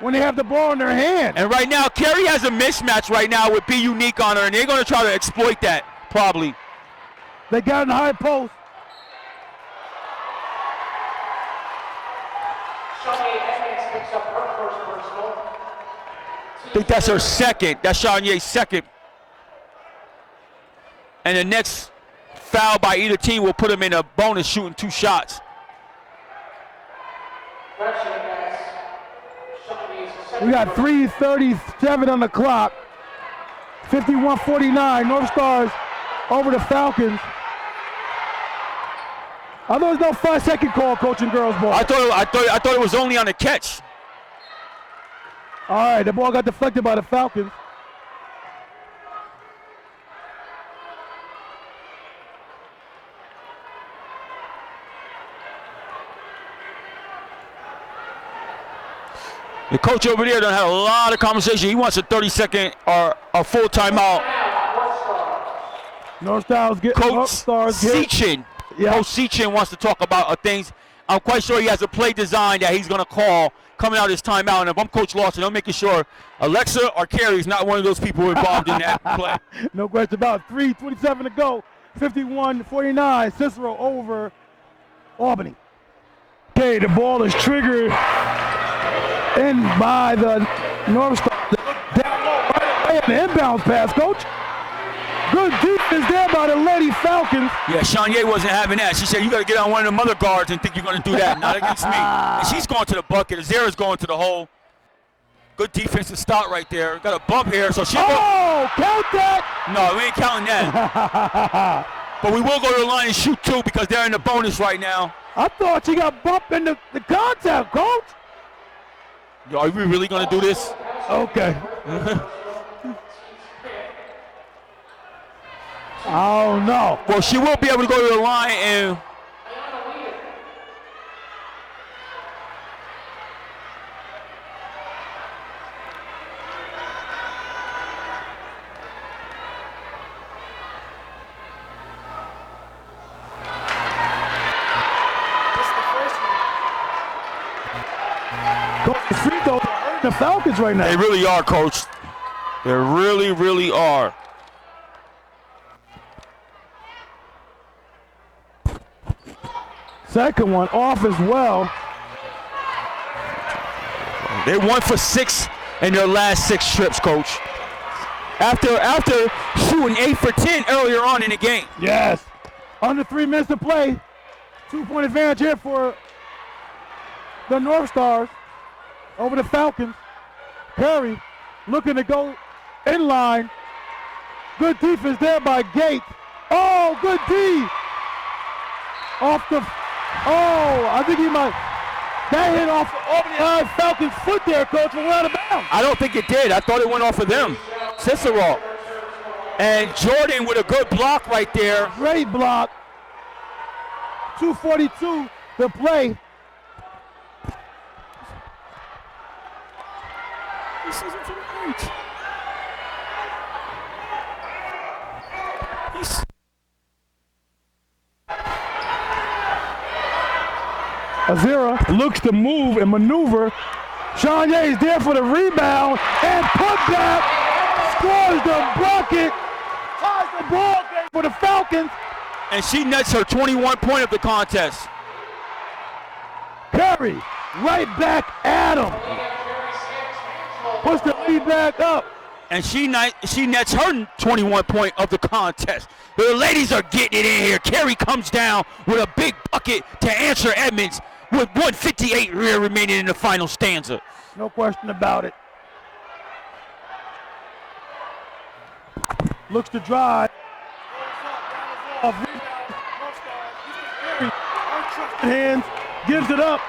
when they have the ball in their hand. And right now, Carey has a mismatch right now with Be Unique on her, and they're going to try to exploit that, probably. They got in the high post. Picks up her first personal. I think that's her second. That's Shania's second. And the next foul by either team will put them in a bonus shooting 2 shots. We got 3:37 on the clock. 51-49. North Stars over the Falcons. I thought there was no 5-second call coaching girls ball. I thought it was only on the catch. All right, the ball got deflected by the Falcons. The coach over there done had a lot of conversation. He wants a 30-second or a full timeout. North Stars get Coach Sechin. Yeah. Coach Sechin wants to talk about things. I'm quite sure he has a play design that he's going to call coming out of his timeout. And if I'm Coach Lawson, I'm making sure Alexa or Carey is not one of those people involved in that play. No question about it. 3:27 to go. 51-49. Cicero over Albany. Okay, the ball is triggered in by the North Stars. Down low right away on the inbounds pass, Coach. Good defense there by the Lady Falcons. Yeah, Shania wasn't having that. She said, you got to get on one of the other guards and think you're going to do that. Not against me. And she's going to the bucket. Azara's going to the hole. Good defensive start right there. Got a bump here, so she'll Oh, count that! No, we ain't counting that. But we will go to the line and shoot 2 because they're in the bonus right now. I thought she got bumped in the contact, Coach. Yo, are we really going to do this? Okay. Oh, no. Well, she will be able to go to the line and... Coach, the free throws are hurting the Falcons right now. They really are, Coach. They really, really are. Second one off as well. They're 1 for 6 in their last 6 trips, Coach. After shooting 8 for 10 earlier on in the game. Yes. Under 3 minutes to play. 2-point advantage here for the North Stars over the Falcons. Curry looking to go in line. Good defense there by Gates. Oh, good D. Off the, oh, I think he might. That hit off Albany High Falcons' foot there, Coach, but we're out of bounds. I don't think it did. I thought it went off of them. Cicero. And Jordan with a good block right there. Great block. 2:42 to play. This isn't for the right. Azira looks to move and maneuver. Shanye is there for the rebound and put back. Scores the bucket. Ties the ball game for the Falcons. And she nets her 21 point of the contest. Curry right back at him. Puts the lead back up. And she nets her 21 point of the contest. The ladies are getting it in here. Carey comes down with a big bucket to answer Edmonds with 1:58 remaining in the final stanza. No question about it. Looks to drive. Hands, gives it up.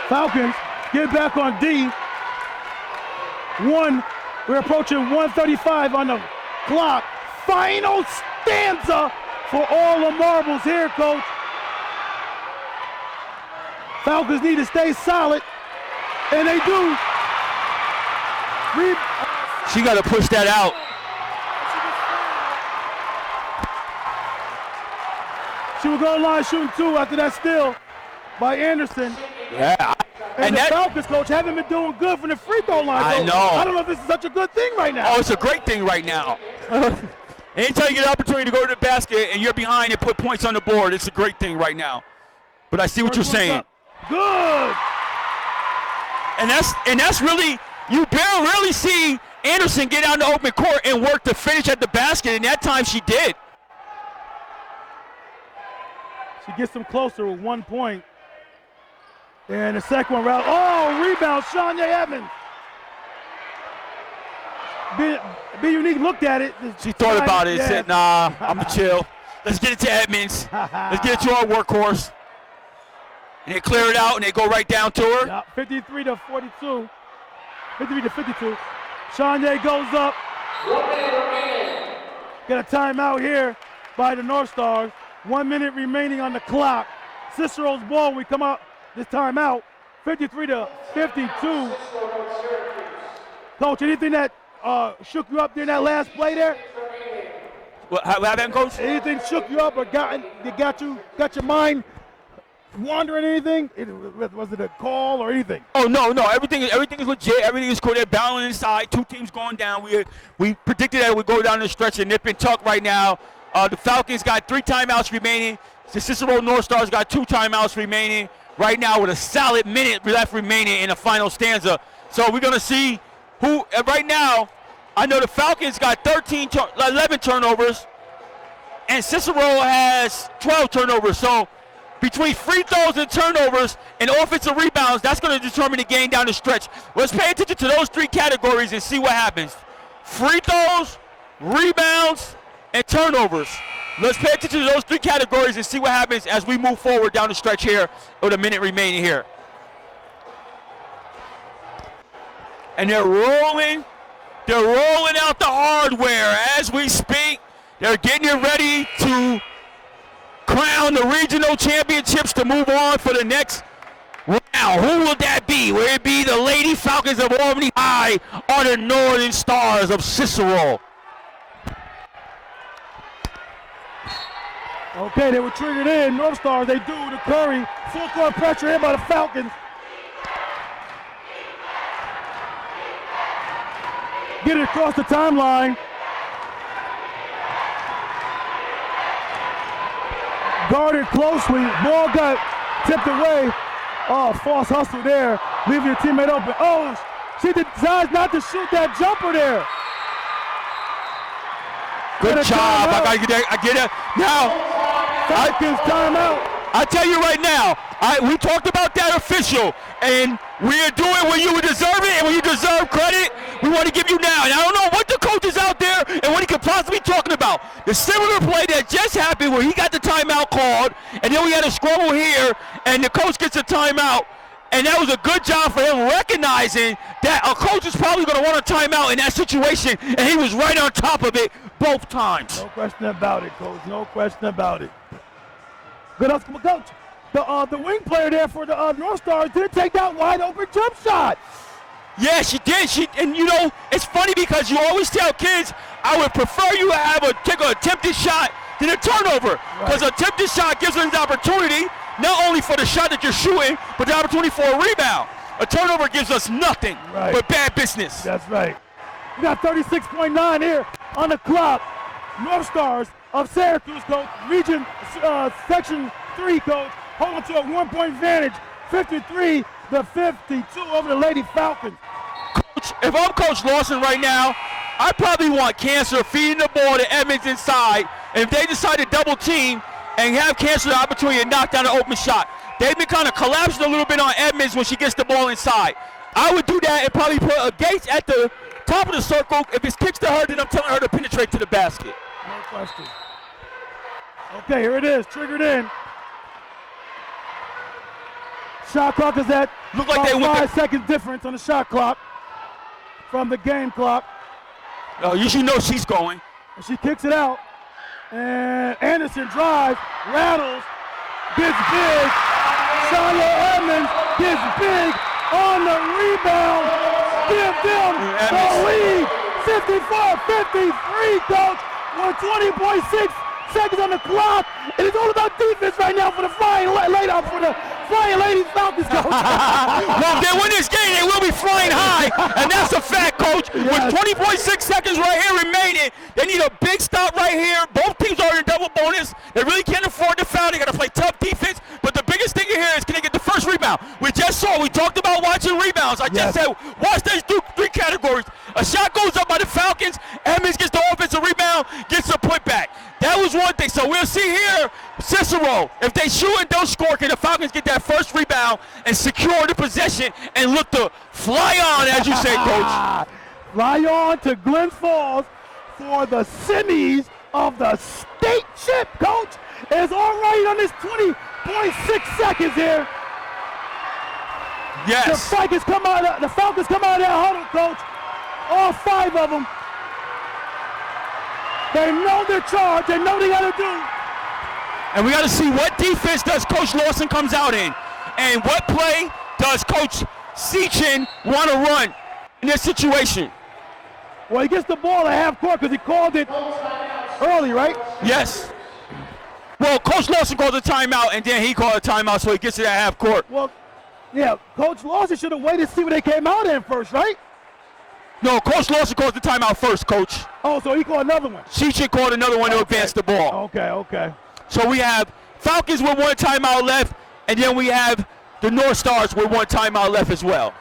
Falcons get back on D. We're approaching 1:35 on the clock. Final stanza for all the marbles here, Coach. Falcons need to stay solid, and they do. She got to push that out. She was going line shooting 2 after that steal by Anderson. Yeah. And the Falcons, Coach, haven't been doing good from the free throw line. I Coach. know. I don't know if this is such a good thing right now. Oh, it's a great thing right now. Anytime you get an opportunity to go to the basket and you're behind and put points on the board, it's a great thing right now. But I see what you're saying. Good. And that's really, you rarely see Anderson get out in the open court and work to finish at the basket, and that time she did. She gets them closer with 1 point. And the second one, rebound, Shanye Evans. Be Unique looked at it. She thought about it and said, nah, I'm going to chill. Let's get it to Edmonds. Let's get it to our workhorse. And they clear it out, and they go right down to her. Yeah, 53 to 42. 53 to 52. Shanye goes up. Got a timeout here by the North Stars. 1 minute remaining on the clock. Cicero's ball, we come out this timeout. 53 to 52. Coach, anything that shook you up during that last play there? What happened, Coach? Anything shook you up or got your mind wandering? Anything? Was it a call or anything? Oh no, everything is legit. Everything is cool. They're battling inside. 2 teams going down. We predicted that it would go down the stretch and nip and tuck right now. The Falcons got 3 timeouts remaining. The Cicero North Stars got 2 timeouts remaining right now with a solid minute left remaining in the final stanza. So we're gonna see who. Right now, I know the Falcons got 11 turnovers, and Cicero has 12 turnovers. So between free throws and turnovers and offensive rebounds, that's going to determine the game down the stretch. Let's pay attention to those 3 categories and see what happens. Free throws, rebounds, and turnovers. Let's pay attention to those 3 categories and see what happens as we move forward down the stretch here with a minute remaining here. And they're rolling out the hardware as we speak. They're getting it ready to crown the regional championships to move on for the next round. Who will that be? Will it be the Lady Falcons of Albany High or the Northern Stars of Cicero? Okay, they were triggered in. North Stars, they do to Curry. Full court pressure here by the Falcons. Get it across the timeline. Guarded closely. Ball got tipped away. Oh, false hustle there. Leaving your teammate open. Oh, she decides not to shoot that jumper there. Good job. I get it. Now, Falcons timeout. I tell you right now, we talked about that official, and we are doing when you deserve it, and when you deserve credit, we want to give you now. And I don't know what the coach is out there and what he could possibly be talking about. The similar play that just happened where he got the timeout called, and then we had a scramble here, and the coach gets a timeout. And that was a good job for him recognizing that a coach is probably going to want a timeout in that situation, and he was right on top of it both times. No question about it, Coach. No question about it. Good hustle, Coach. The wing player there for the North Stars did take that wide open jump shot. Yeah, she did. And you know, it's funny because you always tell kids, I would prefer you have take an attempted shot than a turnover, because an attempted shot gives them the opportunity not only for the shot that you're shooting, but the opportunity for a rebound. A turnover gives us nothing but bad business. That's right. We got 36.9 here on the clock. North Stars of Syracuse, Coach. Region Section 3, Coach. Hold on to a 1-point advantage. 53 to 52 over the Lady Falcons. Coach, if I'm Coach Lawson right now, I probably want Cancer feeding the ball to Edmonds inside. And if they decide to double team and have Cancer the opportunity to knock down an open shot, they've been kind of collapsing a little bit on Edmonds when she gets the ball inside. I would do that and probably put a Gates at the top of the circle. If it's kicks to her, then I'm telling her to penetrate to the basket. No question. Okay, here it is, triggered in. Shot clock is at Look like they about went 5 seconds difference on the shot clock from the game clock. Oh, you should know she's going. And she kicks it out. And Anderson drives, rattles, gets big. Shania Edmonds gets big on the rebound. Give them the lead. 54-53, Coach. With 20.6 seconds on the clock. And it's all about defense right now for the Flying Ladies Falcons, Coach. Well, if they win this game, they will be flying high. And that's a fact, Coach. Yes. With 20.6 seconds right here remaining, they need a big stop right here. Both teams are in double bonus. They really can't afford to foul. They got to play tough defense. But the biggest thing here is, can they get the first rebound? We talked about watching rebounds. I just said, watch these three categories. A shot goes up by the Falcons. Edmonds gets the offensive rebound, gets the putback. That was one thing. So we'll see here, Cicero, if they shoot and don't score, can the Falcons get that first rebound and secure the possession and look to fly on, as you say, Coach? Fly on to Glens Falls for the semis of the state chip, Coach. Is all right on this 20.6 seconds here. Yes. The Falcons come out of that huddle, Coach. All 5 of them. They know their charge. They know they got to do. And we got to see what defense does Coach Lawson comes out in, and what play does Coach Seachin want to run in this situation. Well, he gets the ball at half court because he called it early, right? Yes. Well, Coach Lawson called a timeout, and then he called a timeout, so he gets it at half court. Well, yeah, Coach Lawson should have waited to see what they came out in first, right? No, Coach Lawson calls the timeout first, Coach. Oh, so he called another one. Seachin called another one to advance the ball. Okay. So we have Falcons with 1 timeout left, and then we have the North Stars with 1 timeout left as well.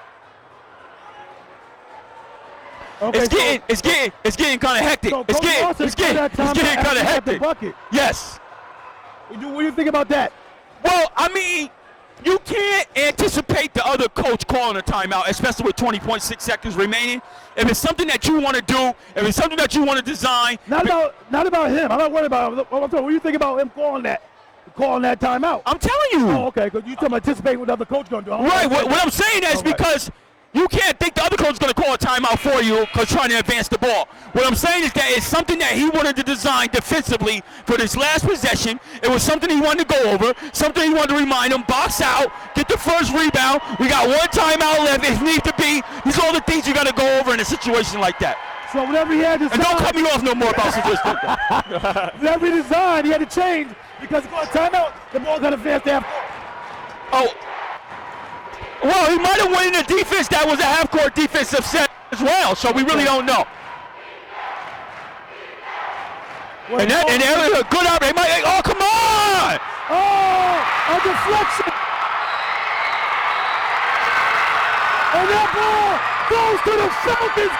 Okay, It's getting kind of hectic. So It's getting kind of hectic. Bucket. Yes. What do you think about that? Well, I mean, you can't anticipate the other coach calling a timeout, especially with 20.6 seconds remaining. If it's something that you want to do, if it's something that you want to design. Not about him. I'm not worried about him. What do you think about him calling that timeout? I'm telling you. Oh, okay, because you talking about anticipating what the other coach going to do. Right. What I'm saying is because you can't think the other coach is going to call a timeout for you because trying to advance the ball. What I'm saying is that it's something that he wanted to design defensively for this last possession. It was something he wanted to go over, something he wanted to remind him, box out, get the first rebound. We got 1 timeout left if need to be. These are all the things you got to go over in a situation like that. So whatever he had to And don't cut me off no more about situations like that. whatever he designed, he had to change because he called a timeout. The ball got advanced to half court. Oh. Well, he might have won in a defense that was a half-court defensive set as well, so we really don't know. And that was a good opportunity. Oh, come on! Oh, a deflection. And that ball goes to the Falcons.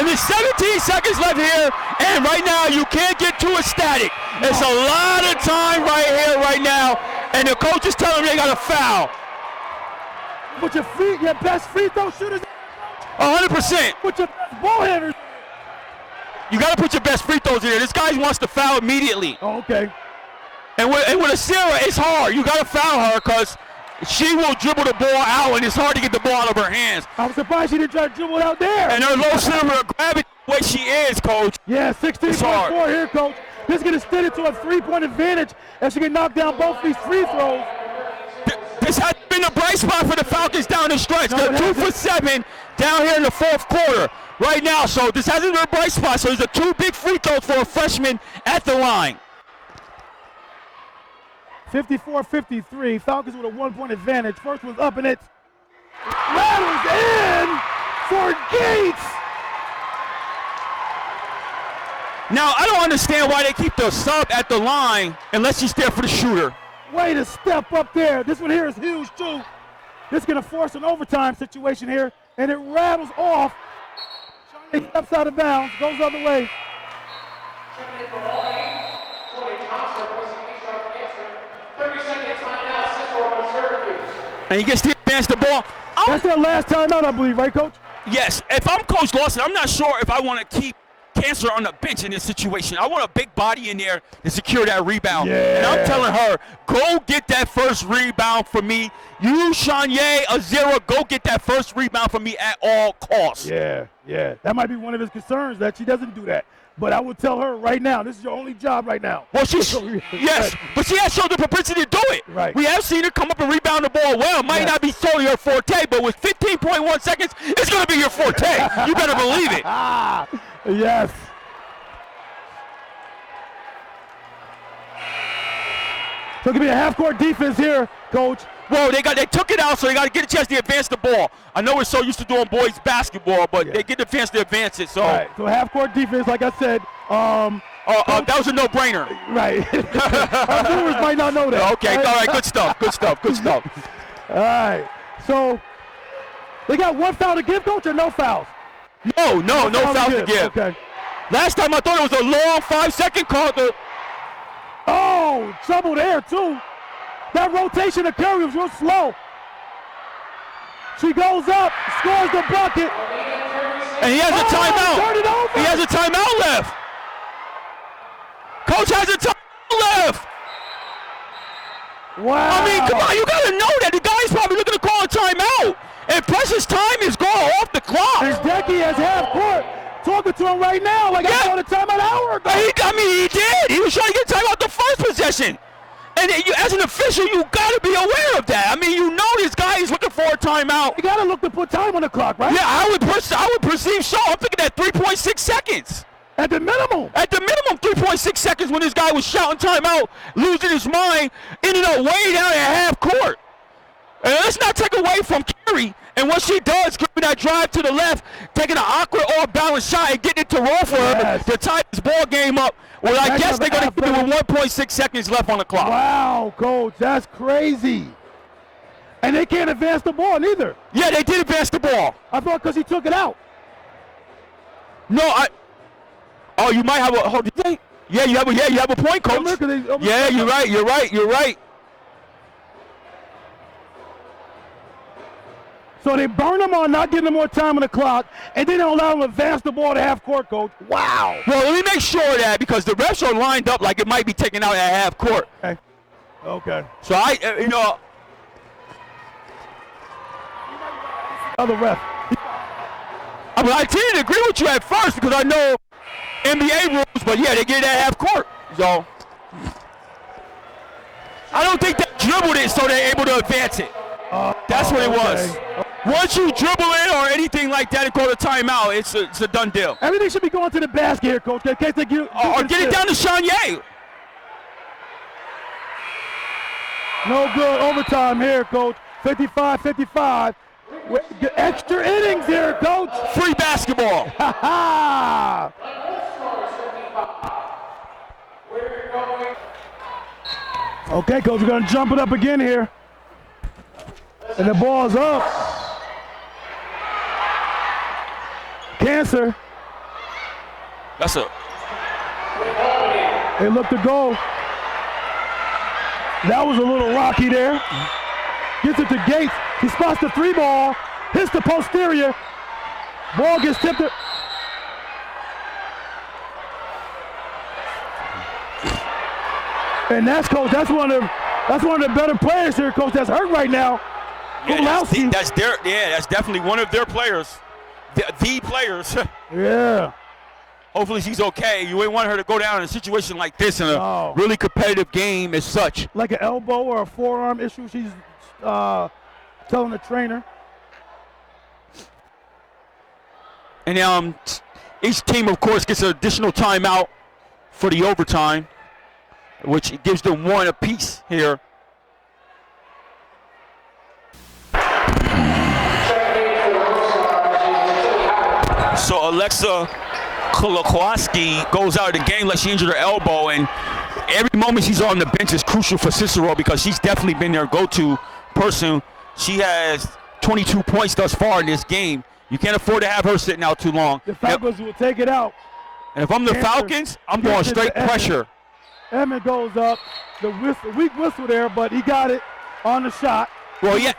And there's 17 seconds left here, and right now you can't get too ecstatic. It's a lot of time right here, right now, and the coach is telling me they got a foul. Put your best free throw shooters. 100%. Put your best ball handlers. You got to put your best free throws in here. This guy wants to foul immediately. Oh, okay. And with a Sarah, it's hard. You got to foul her because she will dribble the ball out, and it's hard to get the ball out of her hands. I'm surprised she didn't try to dribble it out there. And her low center of gravity, the way she is, Coach. Yeah, 16.4 here, Coach. This is going to extend it to a 3-point advantage as she can knock down both these free throws. This has been a bright spot for the Falcons down the stretch. They're 2 for 7 down here in the fourth quarter right now. So this hasn't been a bright spot. So these are 2 big free throws for a freshman at the line. 54-53. Falcons with a 1-point advantage. First one's up and it rattles in for Gates. Now, I don't understand why they keep the sub at the line unless she's there for the shooter. Way to step up there. This one here is huge, too. This is going to force an overtime situation here, and it rattles off. It steps out of bounds, goes the other way. And he gets to advance the ball. That's their last time out, I believe, right, Coach? Yes. If I'm Coach Lawson, I'm not sure if I want to keep Cancer on the bench in this situation. I want a big body in there to secure that rebound. Yeah. And I'm telling her, go get that first rebound for me. You, Shanye, Azira, go get that first rebound for me at all costs. Yeah. That might be one of his concerns, that she doesn't do that. But I would tell her right now, this is your only job right now. Well, yes, but she has shown the propensity to do it. Right. We have seen her come up and rebound the ball well. It might not be solely her forte, but with 15.1 seconds, it's going to be your forte. You better believe it. Yes. So it could be a half-court defense here, Coach. Well, they took it out, so they got to get a chance to advance the ball. I know we're so used to doing boys basketball, but they get the chance to advance it. So, right. So half-court defense, like I said. that was a no-brainer. Right. Our viewers might not know that. Okay, all right, good stuff. All right. So they got one foul to give, Coach, or no fouls? No fouls to give. Okay. Last time I thought it was a long 5-second call. Oh, trouble there, too. That rotation of Curry was real slow. She goes up, scores the bucket. And he has a timeout. Turn it over. He has a timeout left. Coach has a timeout left. Wow. I mean, come on, you got to know that the guy's probably looking to call a timeout. And precious time is going off the clock. And Decky has half court. Talking to him right now like I called a timeout an hour ago. He did. He was trying to get timeout the first possession. And as an official, you got to be aware of that. I mean, you know this guy is looking for a timeout. You got to look to put time on the clock, right? Yeah, I would perceive so. I'm thinking at 3.6 seconds. At the minimum. At the minimum, 3.6 seconds when this guy was shouting timeout, losing his mind, ended up way down at half court. And let's not take away from Carey. And what she does, giving that drive to the left, taking an awkward off-balance shot and getting it to roll for her to tie this ball game up. Well, I guess they're going to do it with 1.6 seconds left on the clock. Wow, Coach, that's crazy. And they can't advance the ball neither. Yeah, they did advance the ball. I thought because he took it out. No, oh, you might have a. Yeah, you have a point, Coach. Yeah, you're right. So they burn them on not giving them more time on the clock, and then they allow them to advance the ball to half court, Coach. Wow. Well, let me make sure of that because the refs are lined up like it might be taken out at half court. Okay. So Other ref. I mean, I tend to agree with you at first because I know NBA rules, but yeah, they get it at half court. So I don't think they dribbled it so they're able to advance it. That's what it was. Once you dribble it or anything like that and call a timeout, it's a done deal. Everything should be going to the basket here, Coach. In case they get it down to Shanye. No good overtime here, Coach. 55-55. Extra innings here, Coach. Free basketball. Ha ha! Okay, Coach, we're going to jump it up again here. And the ball's up. Cancer. That's it. They look to go. That was a little rocky there. Gets it to Gates. He spots the 3 ball. Hits the posterior. Ball gets tipped. And that's, Coach, that's one of That's one of the better players here, Coach, that's hurt right now. Yeah, that's definitely one of their players. The players. Yeah. Hopefully she's okay. You ain't want her to go down in a situation like this in a really competitive game as such. Like an elbow or a forearm issue, she's telling the trainer. And each team, of course, gets an additional timeout for the overtime, which gives them one apiece here. So Alexa Kolokowski goes out of the game like she injured her elbow, and every moment she's on the bench is crucial for Cicero because she's definitely been their go-to person. She has 22 points thus far in this game. You can't afford to have her sitting out too long. The Falcons will take it out. And if I'm the Falcons, I'm going straight pressure. Emmett goes up. The whistle, weak whistle there, but he got it on the shot. Well, yeah.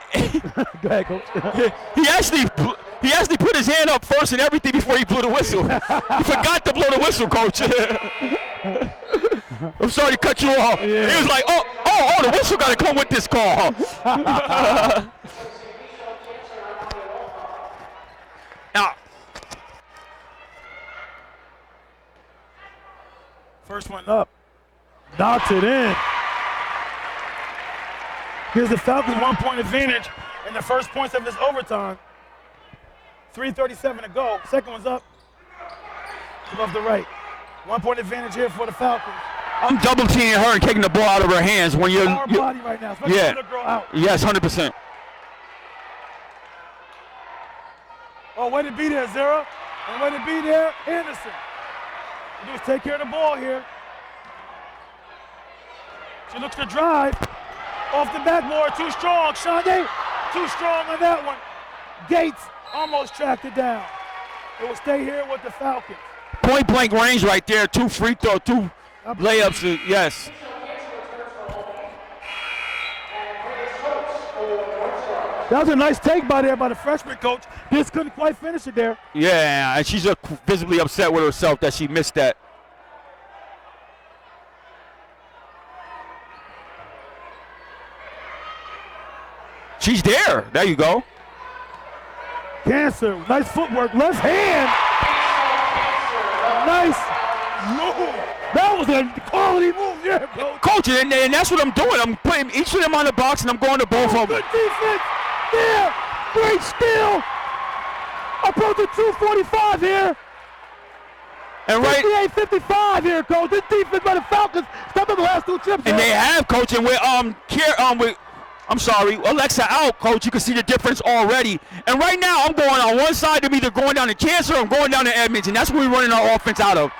Go ahead, Coach. He actually put his hand up first and everything before he blew the whistle. He forgot to blow the whistle, Coach. I'm sorry to cut you off. Yeah. He was like, oh, the whistle got to come with this call. Now, first one up. Knocks it in. Gives the Falcons 1 point advantage in the first points of this overtime. 3:37 to go. Second one's up. Above the right. 1 point advantage here for the Falcons. I'm double teaming her and taking the ball out of her hands when you're. Power body right now, especially when the girl out. Yes, 100%. Oh, way to be there, Zara. And way to be there, Anderson. You just take care of the ball here. She looks to drive. Off the backboard, too strong. Shande, too strong on that one. Gates almost tracked it down. It will stay here with the Falcons. Point blank range right there. 2 free throw, 2 layups. Yes. That was a nice take by the freshman coach. Just couldn't quite finish it there. Yeah, and she's visibly upset with herself that she missed that. She's there. There you go. Cancer. Nice footwork. Left hand. Nice move. That was a quality move. Yeah, Coach, and that's what I'm doing. I'm putting each of them on the box, and I'm going to both of them. Good defense. There. Great steal. Approaching 2:45 here. And right. 58-55 here, Coach. This defense by the Falcons stepped up the last 2 trips. And they have, Coach, and with Alexa out, Coach, you can see the difference already. And right now, I'm going on one side. I'm either going down to Cancer or I'm going down to Edmonds, and that's what we're running our offense out of.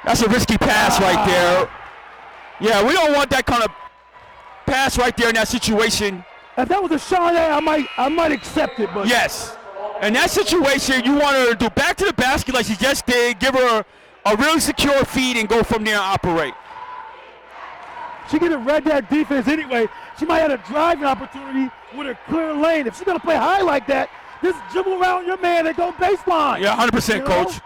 That's a risky pass right there. Yeah, we don't want that kind of pass right there in that situation. If that was a shot, I might accept it, but yes. In that situation, you want her to do back to the basket like she just did, give her a really secure feed, and go from there and operate. She could have read that defense anyway. She might have had a driving opportunity with a clear lane. If she's going to play high like that, just dribble around your man and go baseline. Yeah, 100%, Coach.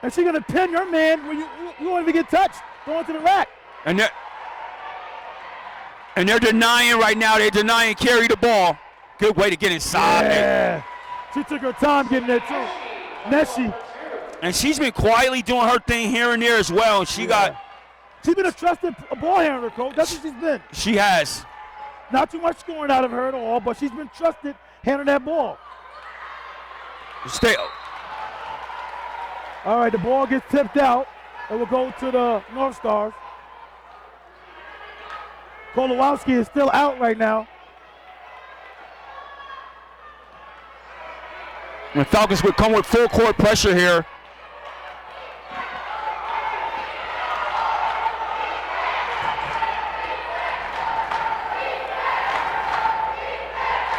And she's going to pin your man where you won't even get touched going to the rack. And they're denying right now. They're denying carry the ball. Good way to get inside. Yeah. She took her time getting there, too. Nessie. And she's been quietly doing her thing here and there as well. She's been a trusted ball handler, Coach. That's what she's been. She has. Not too much scoring out of her at all, but she's been trusted handling that ball. Stay. All right, the ball gets tipped out. It will go to the North Stars. Kolowowski is still out right now. The Falcons would come with full court pressure here.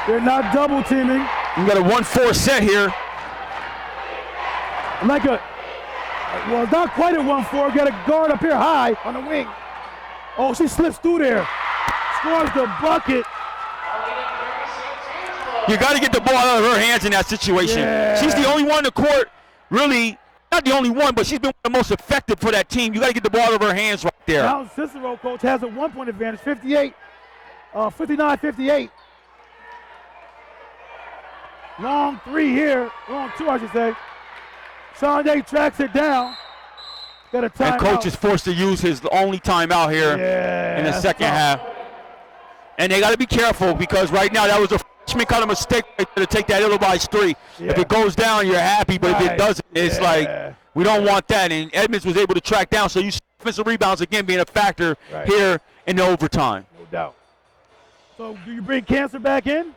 They're not double teaming. You got a 1-4 set here. Well, not quite a 1-4. Got a guard up here high on the wing. Oh, she slips through there. Scores the bucket. You got to get the ball out of her hands in that situation. Yeah. She's the only one in the court really not the only one, but she's been the most effective for that team. You got to get the ball out of her hands right there. Now Cicero, coach, has a 1-point advantage, 59-58. Long 3 here, long 2, I should say. Shanye tracks it down. Got a timeout. And coach is forced to use his only timeout here in the second half. And they got to be careful because right now that was a freshman kind of mistake to take that Illinois 3. If it goes down, you're happy, but if it doesn't, it's like we don't want that. And Edmonds was able to track down, so you see offensive rebounds again being a factor here in the overtime. No doubt. So do you bring Cancer back in?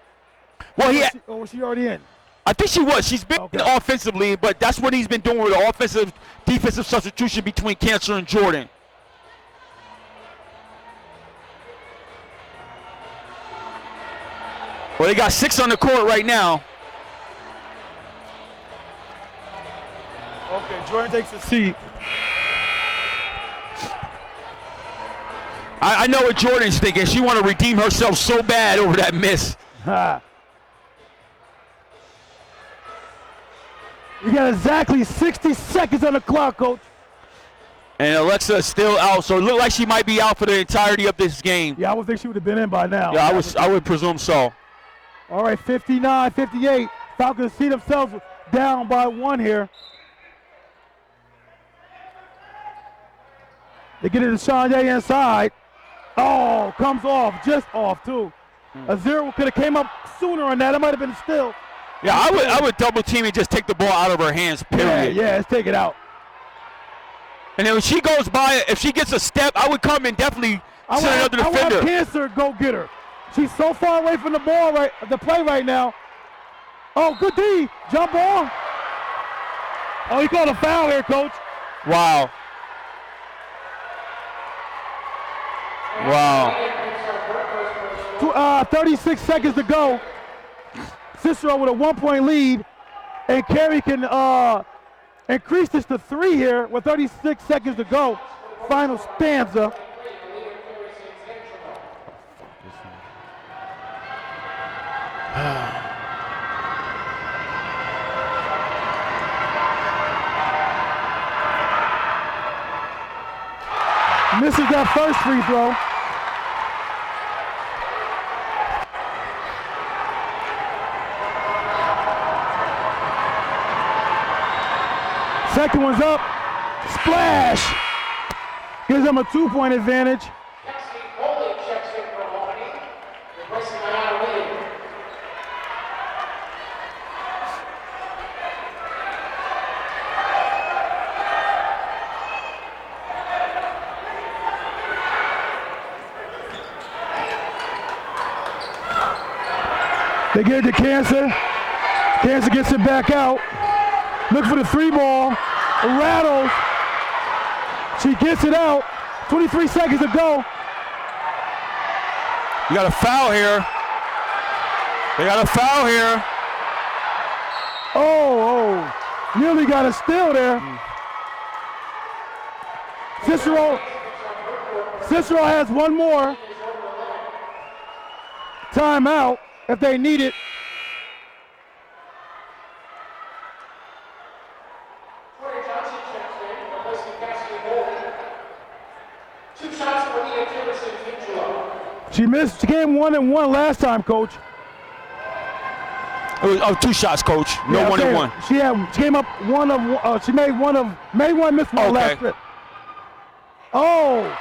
Well, or was she already in? I think she was. She's been offensively, but that's what he's been doing with the offensive, defensive substitution between Cancer and Jordan. Well, they got 6 on the court right now. Okay, Jordan takes a seat. I know what Jordan's thinking. She want to redeem herself so bad over that miss. You got exactly 60 seconds on the clock, coach. And Alexa is still out, so it looked like she might be out for the entirety of this game. Yeah, I would think she would have been in by now. Yeah, I would presume so. All right, 59-58. Falcons see themselves down by 1 here. They get it to Shanye inside. Oh, comes off, just off too. A 0 could have came up sooner on that. It might have been a steal. Yeah, I would double team and just take the ball out of her hands, period. Yeah, let's take it out. And then when she goes by, if she gets a step, I would come and definitely send another defender. I want Cancer go get her. She's so far away from the ball, the play right now. Oh, good D. Jump ball. Oh, he called a foul here, coach. Wow. 36 seconds to go. Cicero with a 1-point lead. And Carey can increase this to 3 here with 36 seconds to go. Final stanza. Misses that first free throw. Second one's up. Splash. Gives them a 2-point advantage. They get it to Cancer. Cancer gets it back out. Look for the 3 ball. Rattles. She gets it out. 23 seconds to go. You got a foul here. They got a foul here. Oh. Nearly got a steal there. Cicero has 1 more timeout if they need it. She missed game 1 and 1 last time, coach. It was 2 shots, coach. No 1 and 1. She came up 1 of. She made 1, missed 1 last trip. Oh,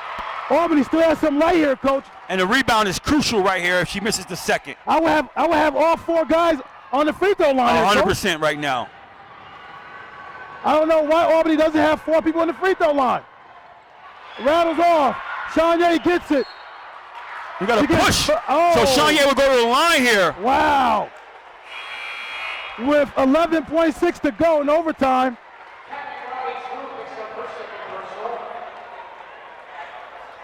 Albany still has some light here, coach. And the rebound is crucial right here if she misses the second. I would have all 4 guys on the free throw line. 100% right now. I don't know why Albany doesn't have 4 people on the free throw line. Rattles off. Shanye gets it. We got to push. So Shanye will go to the line here. Wow. With 11.6 to go in overtime.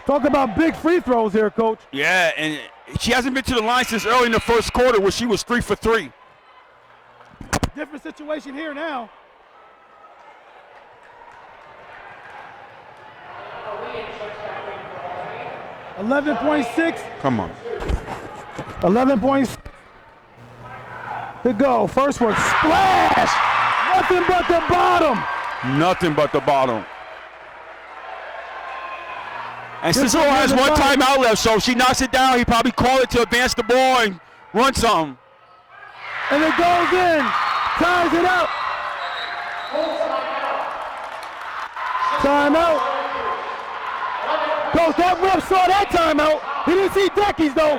Talk about big free throws here, coach. Yeah, and she hasn't been to the line since early in the first quarter where she was 3 for 3. Different situation here now. $11.6. Come on. 11 points to go. First one, splash! Nothing but the bottom. Nothing but the bottom. And Cicero has one timeout left, so if she knocks it down, he probably call it to advance the ball and run something. And it goes in. Ties it up. Timeout. Coach, that ref saw that timeout. He didn't see Decky's though.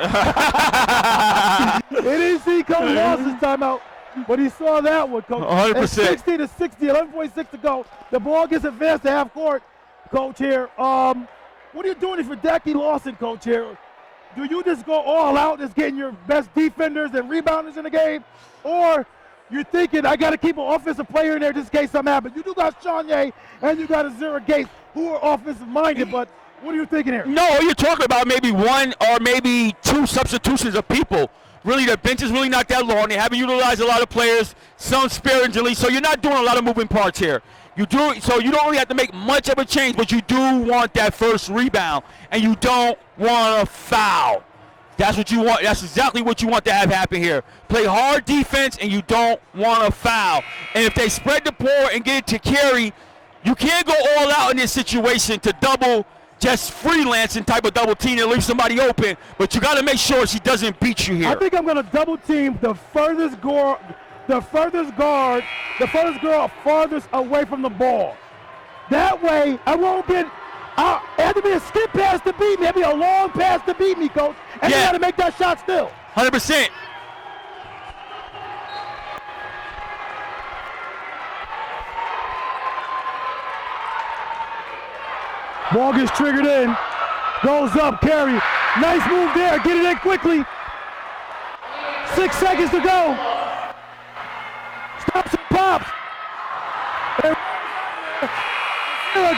He didn't see Coach Lawson's timeout, but he saw that one, Coach. 100%. It's 60-60, 11.6 to go. The ball gets advanced to half court, Coach here. What are you doing for Decky Lawson, Coach here? Do you just go all out, just getting your best defenders and rebounders in the game? Or you're thinking, I got to keep an offensive player in there just in case something happens? You do got Shanye and you got Azura Gates, who are offensive minded, but what are you thinking here? No, you're talking about maybe one or maybe two substitutions of people. Really, the bench is really not that long. They haven't utilized a lot of players, some sparingly, so you're not doing a lot of moving parts here. You do, so you don't really have to make much of a change, but you do want that first rebound, and you don't want to foul. That's what you want. That's exactly what you want to have happen here. Play hard defense, and you don't want to foul. And if they spread the ball and get it to Carey, you can't go all out in this situation to double, just freelancing type of double team and leave somebody open, but you got to make sure she doesn't beat you here. I think I'm going to double team the furthest girl farthest away from the ball. That way, I won't get. It had to be a skip pass to beat me. It had to be a long pass to beat me, Coach. And you got to make that shot still. 100%. Ball gets triggered in. Goes up, Carey. Nice move there. Get it in quickly. 6 seconds to go. Stops and pops. And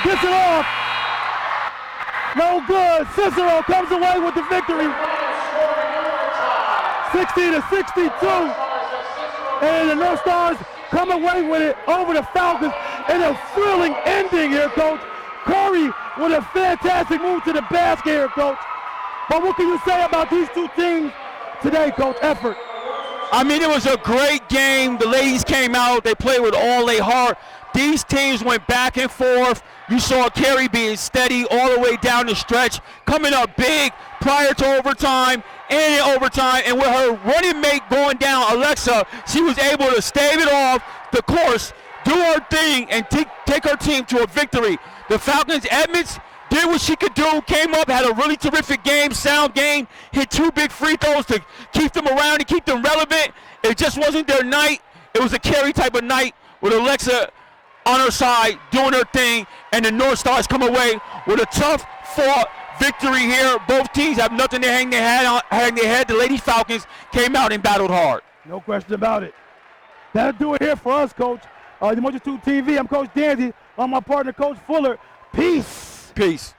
gets it off. No good. Cicero comes away with the victory. 60-62. And the North Stars come away with it over the Falcons in a thrilling ending here, Coach. Curry with a fantastic move to the basket here, Coach. But what can you say about these two teams today, Coach? Effort. I mean, it was a great game. The ladies came out. They played with all their heart. These teams went back and forth. You saw Carey being steady all the way down the stretch, coming up big prior to overtime and in overtime. And with her running mate going down, Alexa, she was able to stave it off the course, do her thing, and take her team to a victory. The Falcons, Edmonds, did what she could do, came up, had a really terrific game, sound game, hit 2 big free throws to keep them around and keep them relevant. It just wasn't their night. It was a Carey type of night with Alexa on her side doing her thing, and the North Stars come away with a tough fought victory here. Both teams have nothing to hang their head. The Lady Falcons came out and battled hard. No question about it. That'll do it here for us, Coach. Umoja 2 TV. I'm Coach Danzy. I'm my partner, Coach Fuller. Peace. Peace.